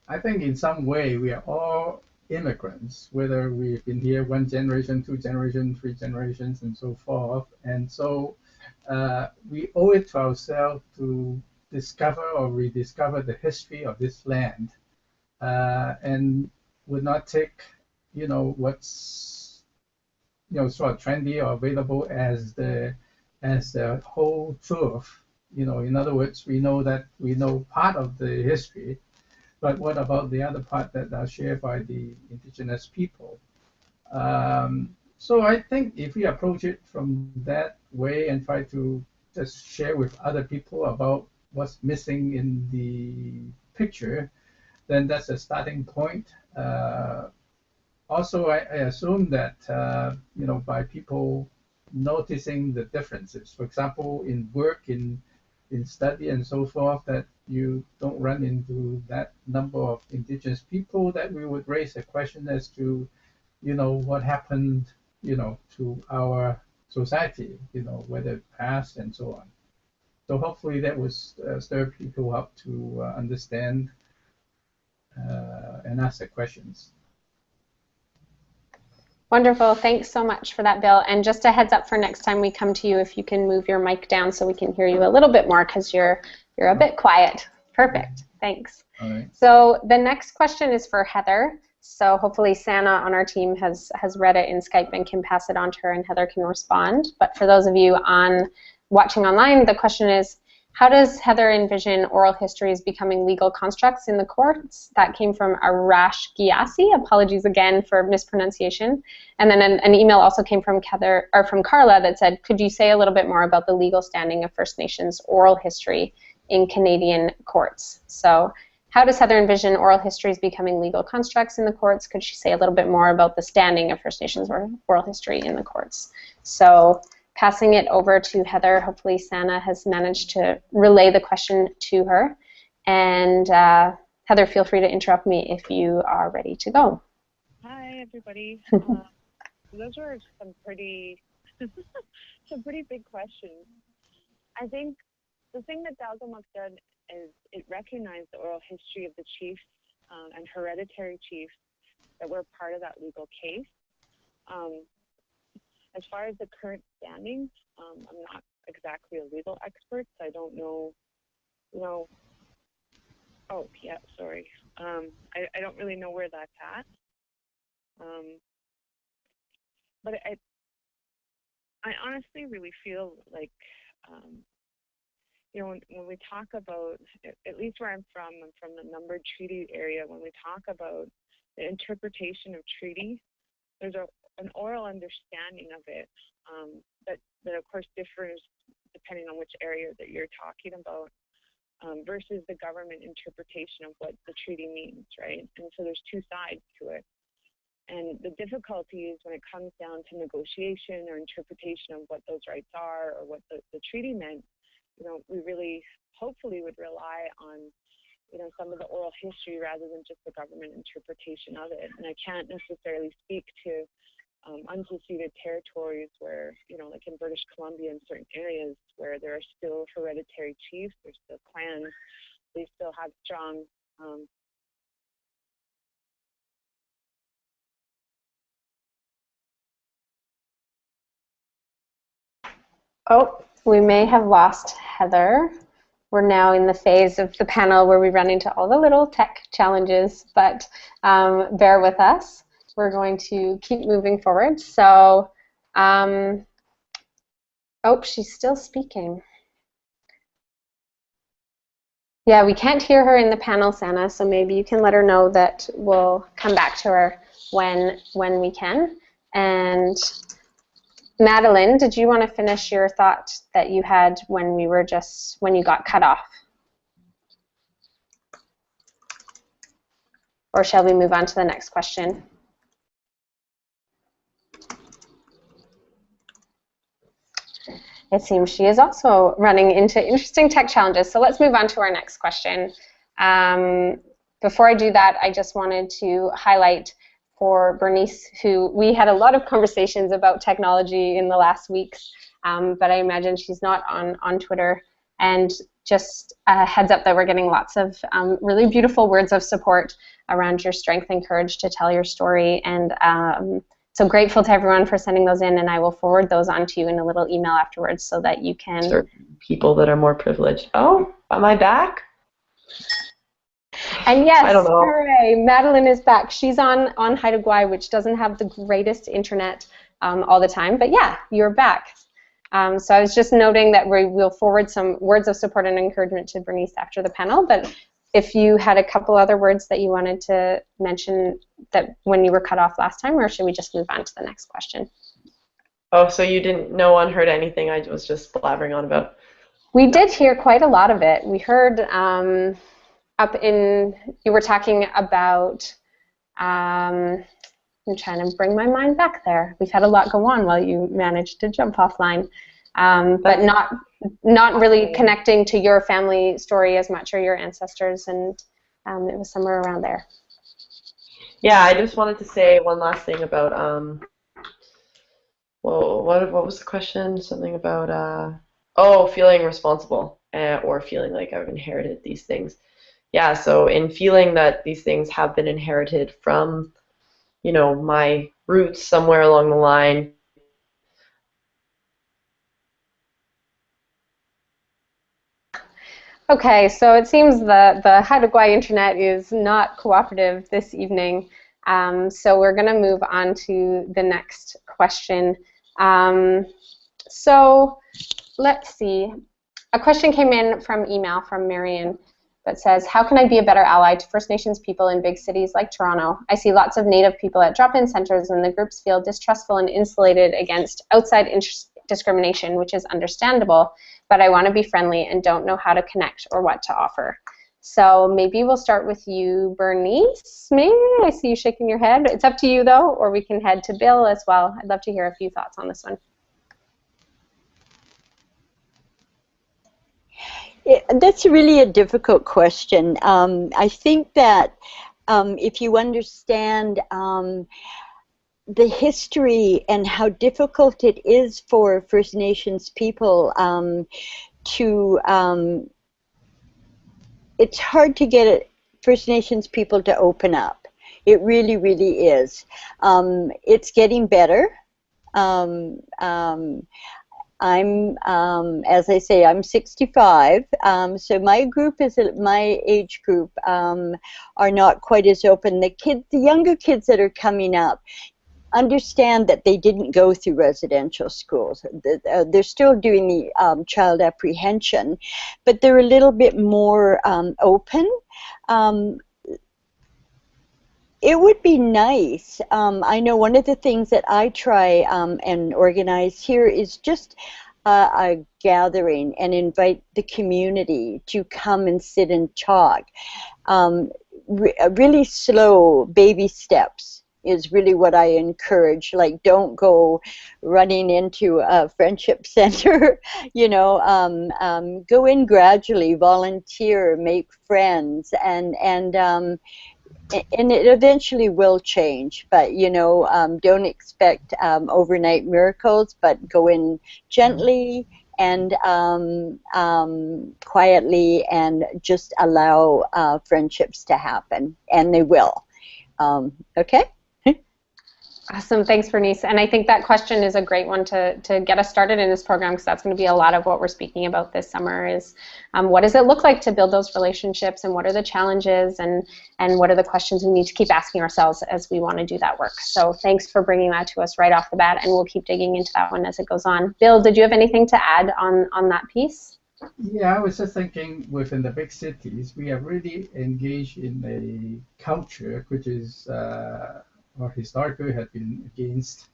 I think in some way we are all immigrants, whether we've been here 1 generation, 2 generations, 3 generations, and so forth. And so we owe it to ourselves to discover or rediscover the history of this land, and would not take, what's, sort of trendy or available as the whole truth. In other words, we know part of the history, but what about the other part that are shared by the Indigenous people? So I think if we approach it from that way and try to just share with other people about what's missing in the picture, then that's a starting point. Also, I assume that by people noticing the differences, for example, in work, in study, and so forth, that you don't run into that number of Indigenous people, that we would raise a question as to, what happened, to our society, whether past and so on. So hopefully that would stir people up to understand and ask the questions. Wonderful. Thanks so much for that, Bill. And just a heads up for next time we come to you, if you can move your mic down so we can hear you a little bit more, because you're a bit quiet. Perfect. Thanks. All right. So the next question is for Heather. So hopefully Sana on our team has read it in Skype and can pass it on to her, and Heather can respond. But for those of you watching online, the question is, how does Heather envision oral histories becoming legal constructs in the courts? That came from Arash Giassi. Apologies again for mispronunciation. And then an email also came from Carla that said, could you say a little bit more about the legal standing of First Nations oral history in Canadian courts? So how does Heather envision oral histories becoming legal constructs in the courts? Could she say a little bit more about the standing of First Nations oral history in the courts? So passing it over to Heather. Hopefully Sana has managed to relay the question to her. And Heather, feel free to interrupt me if you are ready to go. Hi, everybody. Those were some pretty big questions. I think the thing that Dalgamuk did is it recognized the oral history of the chiefs and hereditary chiefs that were part of that legal case. As far as the current standings, I'm not exactly a legal expert, so I don't know, oh, yeah, sorry. I don't really know where that's at. But I honestly really feel like, when we talk about, at least where I'm from the numbered treaty area, when we talk about the interpretation of treaty, there's an oral understanding of it that of course differs depending on which area that you're talking about versus the government interpretation of what the treaty means, right? And so there's two sides to it. And the difficulty is when it comes down to negotiation or interpretation of what those rights are or what the treaty meant, we really hopefully would rely on some of the oral history rather than just the government interpretation of it. And I can't necessarily speak to unseceded territories where, like in British Columbia in certain areas where there are still hereditary chiefs, there's still clans, they still have strong Oh, we may have lost Heather. We're now in the phase of the panel where we run into all the little tech challenges, but bear with us. We're going to keep moving forward. So, oh, she's still speaking. Yeah, we can't hear her in the panel, Sana, so maybe you can let her know that we'll come back to her when we can. And Madeline, did you want to finish your thought that you had when you got cut off? Or shall we move on to the next question? It seems she is also running into interesting tech challenges. So let's move on to our next question. Before I do that, I just wanted to highlight for Bernice, who we had a lot of conversations about technology in the last weeks, but I imagine she's not on Twitter. And just a heads up that we're getting lots of really beautiful words of support around your strength and courage to tell your story. And so grateful to everyone for sending those in, and I will forward those on to you in a little email afterwards so that you can... Certain people that are more privileged. Oh, am I back? And yes, I don't know. hooray, Madeline is back. She's on Haida Gwaii, which doesn't have the greatest internet all the time, but yeah, you're back. So I was just noting that we will forward some words of support and encouragement to Bernice after the panel, but if you had a couple other words that you wanted to mention that when you were cut off last time, or should we just move on to the next question? Oh, so no one heard anything I was just blabbering on about? We did hear quite a lot of it. We heard you were talking about, I'm trying to bring my mind back there. We've had a lot go on while you managed to jump offline, but not really connecting to your family story as much or your ancestors, and it was somewhere around there. Yeah, I just wanted to say one last thing about, well, what was the question? Something about, feeling responsible or feeling like I've inherited these things. Yeah, so in feeling that these things have been inherited from, my roots somewhere along the line. Okay, so it seems the Haida Gwaii internet is not cooperative this evening, so we're going to move on to the next question. So let's see. A question came in from email from Marion that says, how can I be a better ally to First Nations people in big cities like Toronto? I see lots of Native people at drop-in centers and the groups feel distrustful and insulated against outside discrimination, which is understandable, but I want to be friendly and don't know how to connect or what to offer. So maybe we'll start with you, Bernice, maybe? I see you shaking your head. It's up to you, though, or we can head to Bill as well. I'd love to hear a few thoughts on this one. That's really a difficult question. I think that if you understand the history and how difficult it is for First Nations people it's hard to get First Nations people to open up. It really, really is. It's getting better. I'm, as I say, I'm 65, so my group my age group are not quite as open. The younger kids that are coming up understand that they didn't go through residential schools. They're still doing the child apprehension, but they're a little bit more open. It would be nice. I know one of the things that I try and organize here is just a gathering and invite the community to come and sit and talk. Really slow baby steps is really what I encourage. Like, don't go running into a friendship center, you know, go in gradually, volunteer, make friends, and it eventually will change, but you know, don't expect overnight miracles, but go in gently and quietly, and just allow friendships to happen, and they will. Okay? Awesome, thanks, Bernice. And I think that question is a great one to get us started in this program, because that's going to be a lot of what we're speaking about this summer is what does it look like to build those relationships, and what are the challenges, and what are the questions we need to keep asking ourselves as we want to do that work. So thanks for bringing that to us right off the bat, and we'll keep digging into that one as it goes on. Bill, did you have anything to add on that piece? Yeah, I was just thinking within the big cities, we are really engaged in a culture which is or historically had been against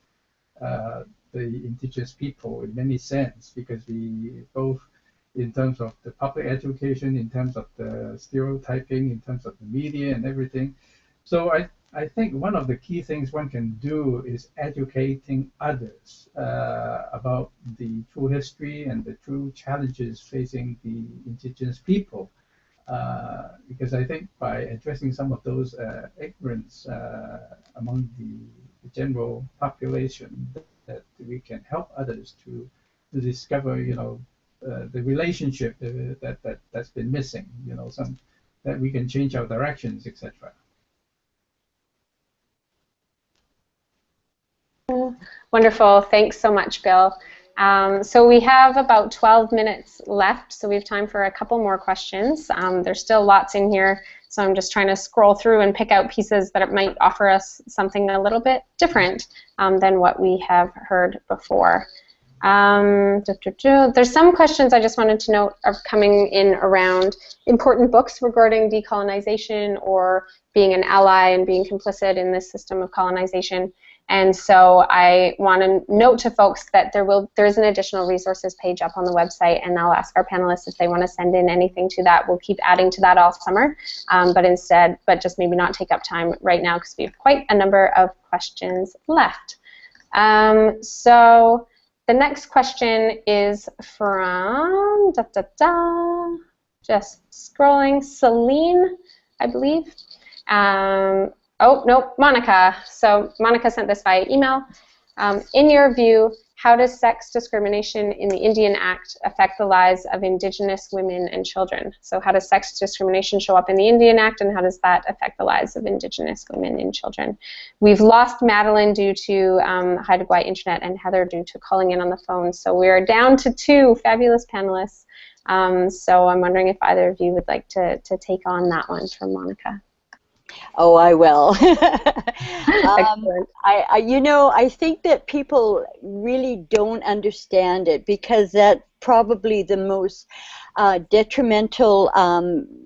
the Indigenous people in many sense, because we both, in terms of the public education, in terms of the stereotyping, in terms of the media and everything. So I think one of the key things one can do is educating others about the true history and the true challenges facing the Indigenous people. Because I think by addressing some of those ignorance among the general population, that we can help others to discover, you know, the relationship that's been missing, you know, that we can change our directions, etc. Wonderful, thanks so much, Bill. So we have about 12 minutes left, so we have time for a couple more questions. There's still lots in here, so I'm just trying to scroll through and pick out pieces that it might offer us something a little bit different than what we have heard before. There's some questions I just wanted to note are coming in around important books regarding decolonization or being an ally and being complicit in this system of colonization. And so I want to note to folks that there is an additional resources page up on the website, and I'll ask our panelists if they want to send in anything to that. We'll keep adding to that all summer, but just maybe not take up time right now, because we have quite a number of questions left. So the next question is from, just scrolling, Celine, I believe. Oh, no, Monica. So Monica sent this via email. In your view, how does sex discrimination in the Indian Act affect the lives of Indigenous women and children? So how does sex discrimination show up in the Indian Act, and how does that affect the lives of Indigenous women and children? We've lost Madeline due to high to internet, and Heather due to calling in on the phone. So we're down to 2 fabulous panelists. So I'm wondering if either of you would like to take on that one from Monica. Oh, I will. Excellent. I think that people really don't understand it, because that's probably the most detrimental,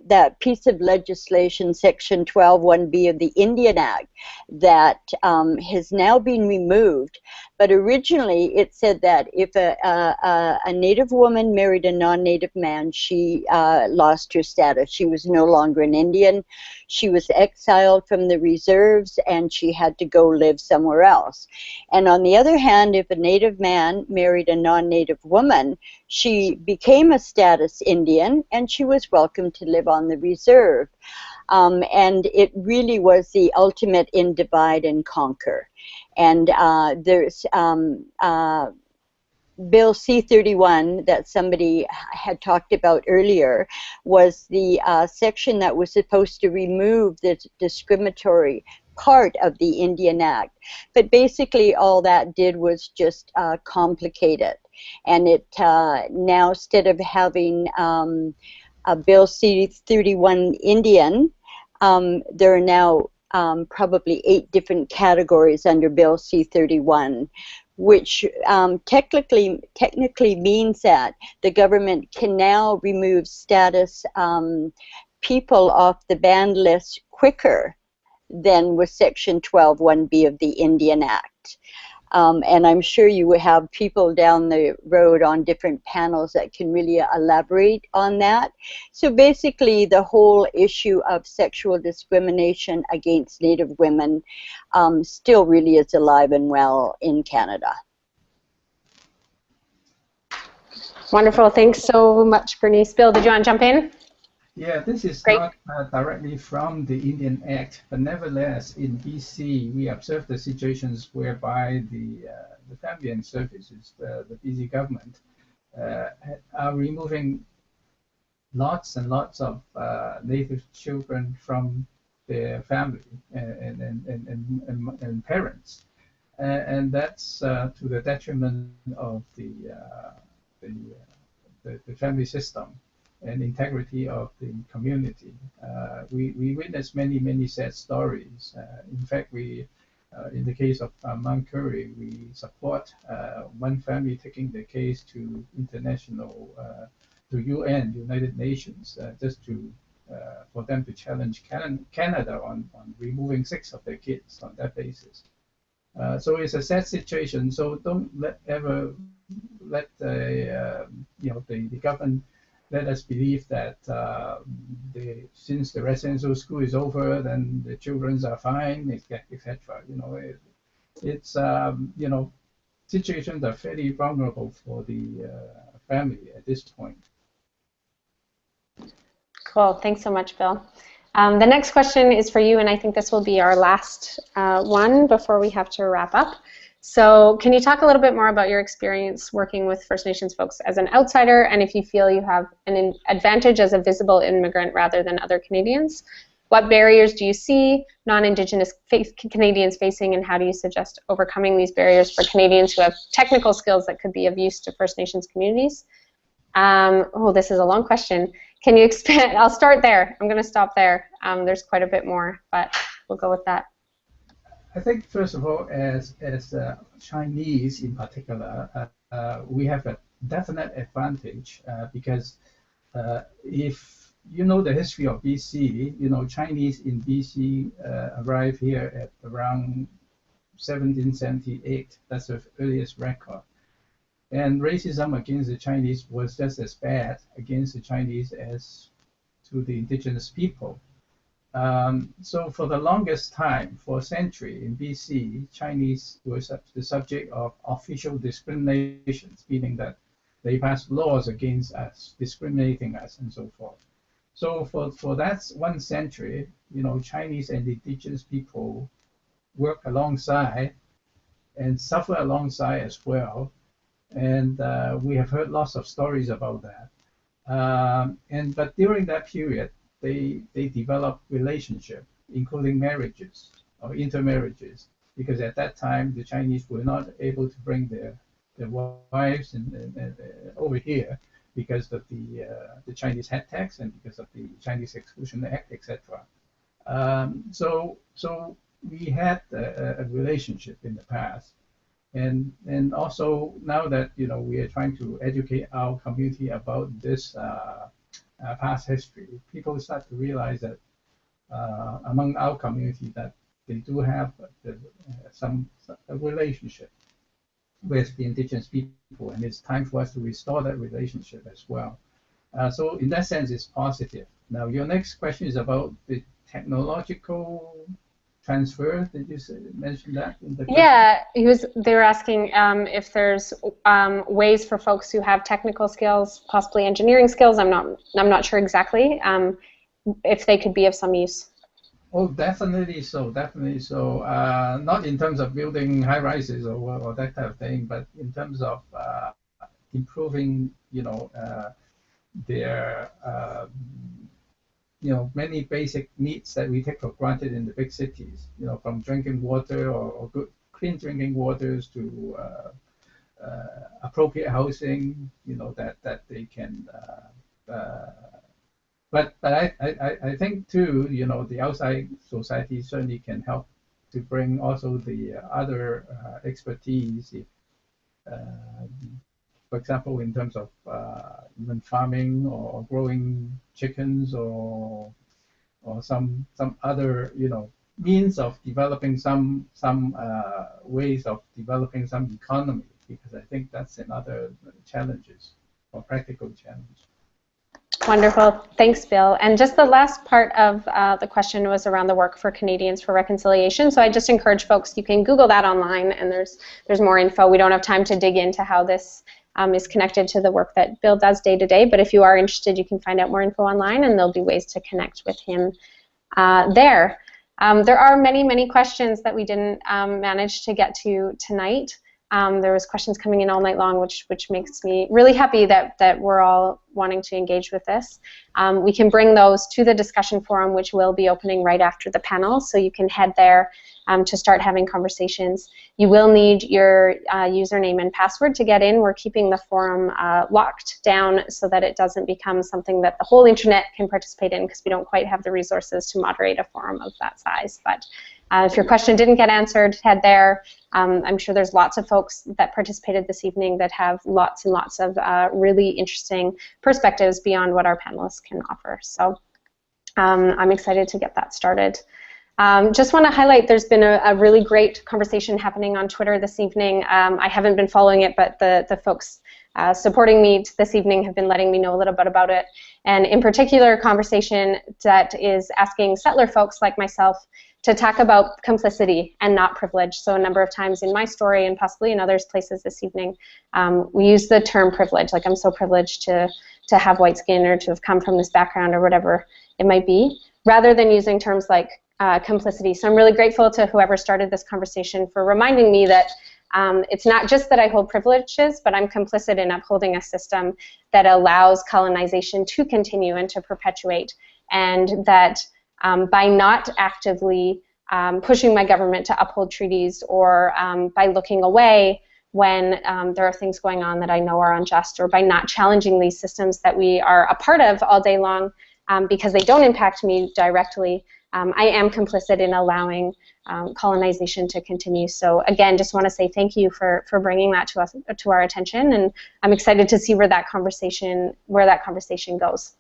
that piece of legislation, Section 12(1)(b) of the Indian Act, that has now been removed. But originally it said that if a Native woman married a non-Native man, she lost her status. She was no longer an Indian. She was exiled from the reserves, and she had to go live somewhere else. And on the other hand, if a Native man married a non-Native woman, she became a status Indian, and she was welcome to live on the reserve. And it really was the ultimate in divide and conquer. And there's Bill C-31 that somebody had talked about earlier was the section that was supposed to remove the discriminatory part of the Indian Act. But basically all that did was just complicate it. And it now, instead of having a Bill C-31 Indian, there are now probably 8 different categories under Bill C-31, which technically means that the government can now remove status people off the banned list quicker than with Section 12(1)(b) of the Indian Act. And I'm sure you will have people down the road on different panels that can really elaborate on that. So basically, the whole issue of sexual discrimination against Native women still really is alive and well in Canada. Wonderful. Thanks so much, Bernice. Bill, did you want to jump in? Yeah, this is Great. not directly from the Indian Act, but nevertheless, in BC, we observe the situations whereby the Family and Services, the BC government, are removing lots and lots of Native children from their family and parents, and that's to the detriment of the family system and integrity of the community. We witness many sad stories. In fact, we, in the case of Mount Currie, we support one family taking the case to international, to UN, United Nations, just to for them to challenge Canada on removing 6 of their kids on that basis. So it's a sad situation. So don't ever let the government let us believe that since the residential school is over, then the children are fine, etc. It's situations are fairly vulnerable for the family at this point. Cool. Thanks so much, Bill. The next question is for you, and I think this will be our last one before we have to wrap up. So can you talk a little bit more about your experience working with First Nations folks as an outsider, and if you feel you have an advantage as a visible immigrant rather than other Canadians? What barriers do you see non-Indigenous Canadians facing, and how do you suggest overcoming these barriers for Canadians who have technical skills that could be of use to First Nations communities? Oh, this is a long question. Can you expand? I'll start there. I'm going to stop there. There's quite a bit more, but we'll go with that. I think, first of all, as Chinese in particular, we have a definite advantage because if you know the history of BC, Chinese in BC arrived here at around 1778. That's the earliest record. And racism against the Chinese was just as bad against the Chinese as to the Indigenous people. So for the longest time, for a century in BC, Chinese were the subject of official discriminations, meaning that they passed laws against us, discriminating us, and so forth. So for that 1 century, Chinese and Indigenous people work alongside and suffer alongside as well. and we have heard lots of stories about that. But during that period, they developed relationships, including marriages or intermarriages, because at that time the Chinese were not able to bring their wives over here because of the Chinese head tax and because of the Chinese Exclusion Act, etc. So we had a relationship in the past, and also now that we are trying to educate our community about this past history, people start to realize that among our community that they do have some relationship with the indigenous people, and it's time for us to restore that relationship as well. So in that sense, it's positive. Now, your next question is about the technological transfer. Did you mention that in the question? Yeah, they were asking if there's ways for folks who have technical skills, possibly engineering skills. I'm not sure exactly, if they could be of some use. Oh, definitely so. Definitely so. Not in terms of building high rises or that type of thing, but in terms of improving, their many basic needs that we take for granted in the big cities. From drinking water or good, clean drinking waters to appropriate housing. That they can. But I think too, the outside society certainly can help to bring also the other expertise. If, for example, in terms of even farming or growing chickens or some other means of developing some ways of developing some economy, because I think that's another challenges or practical challenge. Wonderful. Thanks, Bill. And just the last part of the question was around the work for Canadians for Reconciliation. So I just encourage folks, you can Google that online, and there's more info. We don't have time to dig into how this is connected to the work that Bill does day to day, but if you are interested, you can find out more info online, and there'll be ways to connect with him there. There are many questions that we didn't manage to get to tonight. There was questions coming in all night long, which makes me really happy that we're all wanting to engage with this. We can bring those to the discussion forum, which will be opening right after the panel, so you can head there to start having conversations. You will need your username and password to get in. We're keeping the forum locked down so that it doesn't become something that the whole internet can participate in, because we don't quite have the resources to moderate a forum of that size. But if your question didn't get answered, head there. I'm sure there's lots of folks that participated this evening that have lots and lots of really interesting perspectives beyond what our panelists can offer. So I'm excited to get that started. Just want to highlight, there's been a really great conversation happening on Twitter this evening. I haven't been following it, but the folks supporting me this evening have been letting me know a little bit about it. And in particular, a conversation that is asking settler folks like myself to talk about complicity and not privilege. So a number of times in my story, and possibly in others places this evening, we use the term privilege, like I'm so privileged to have white skin or to have come from this background or whatever it might be, rather than using terms like complicity. So I'm really grateful to whoever started this conversation for reminding me that it's not just that I hold privileges, but I'm complicit in upholding a system that allows colonization to continue and to perpetuate, and that by not actively pushing my government to uphold treaties, or by looking away when there are things going on that I know are unjust, or by not challenging these systems that we are a part of all day long because they don't impact me directly, I am complicit in allowing colonization to continue. So again, just want to say thank you for bringing that to our attention, and I'm excited to see where that conversation goes.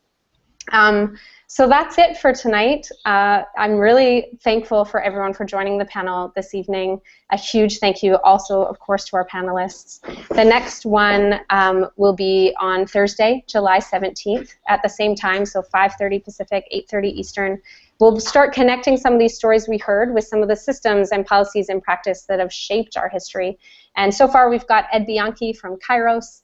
So that's it for tonight. I'm really thankful for everyone for joining the panel this evening. A huge thank you also, of course, to our panelists. The next one will be on Thursday, July 17th at the same time, so 5:30 Pacific, 8:30 Eastern. We'll start connecting some of these stories we heard with some of the systems and policies and practice that have shaped our history. And so far we've got Ed Bianchi from Kairos,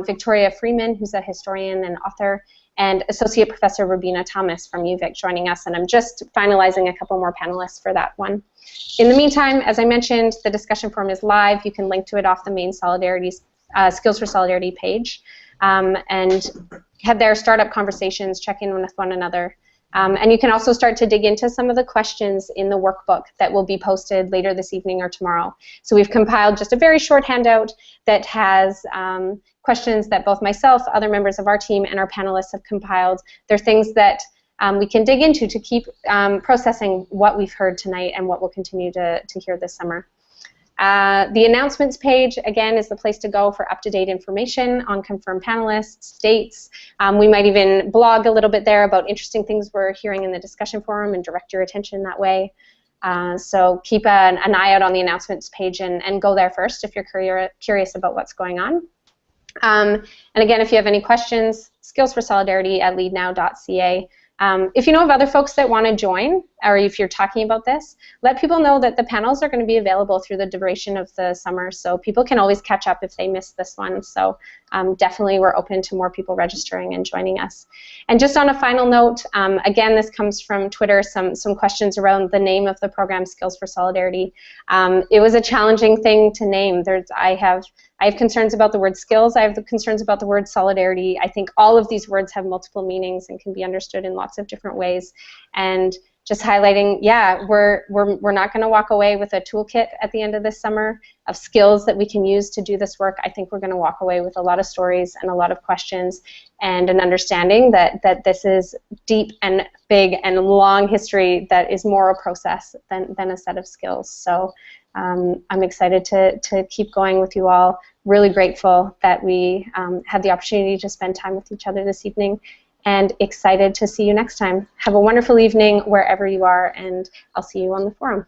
Victoria Freeman, who's a historian and author, and Associate Professor Rubina Thomas from UVic joining us, and I'm just finalizing a couple more panelists for that one. In the meantime, as I mentioned, the discussion forum is live. You can link to it off the main Solidarity Skills for Solidarity page, and have their startup conversations, check in with one another. And you can also start to dig into some of the questions in the workbook that will be posted later this evening or tomorrow. So we've compiled just a very short handout that has questions that both myself, other members of our team, and our panelists have compiled. They're things that we can dig into to keep processing what we've heard tonight and what we'll continue to hear this summer. The announcements page, again, is the place to go for up-to-date information on confirmed panelists, dates. We might even blog a little bit there about interesting things we're hearing in the discussion forum and direct your attention that way. So keep an eye out on the announcements page and go there first if you're curious about what's going on. And again, if you have any questions, skillsforsolidarity@Leadnow.ca. If you know of other folks that want to join, or if you're talking about this, let people know that the panels are going to be available through the duration of the summer, so people can always catch up if they missed this one. So definitely we're open to more people registering and joining us. And just on a final note, again, this comes from Twitter, some questions around the name of the program, Skills for Solidarity. It was a challenging thing to name. I have concerns about the word skills. I have the concerns about the word solidarity. I think all of these words have multiple meanings and can be understood in lots of different ways. And just highlighting, yeah, we're not going to walk away with a toolkit at the end of this summer of skills that we can use to do this work. I think we're going to walk away with a lot of stories and a lot of questions and an understanding that this is deep and big and long history that is more a process than a set of skills. So I'm excited to keep going with you all. Really grateful that we had the opportunity to spend time with each other this evening, and excited to see you next time. Have a wonderful evening wherever you are, and I'll see you on the forum.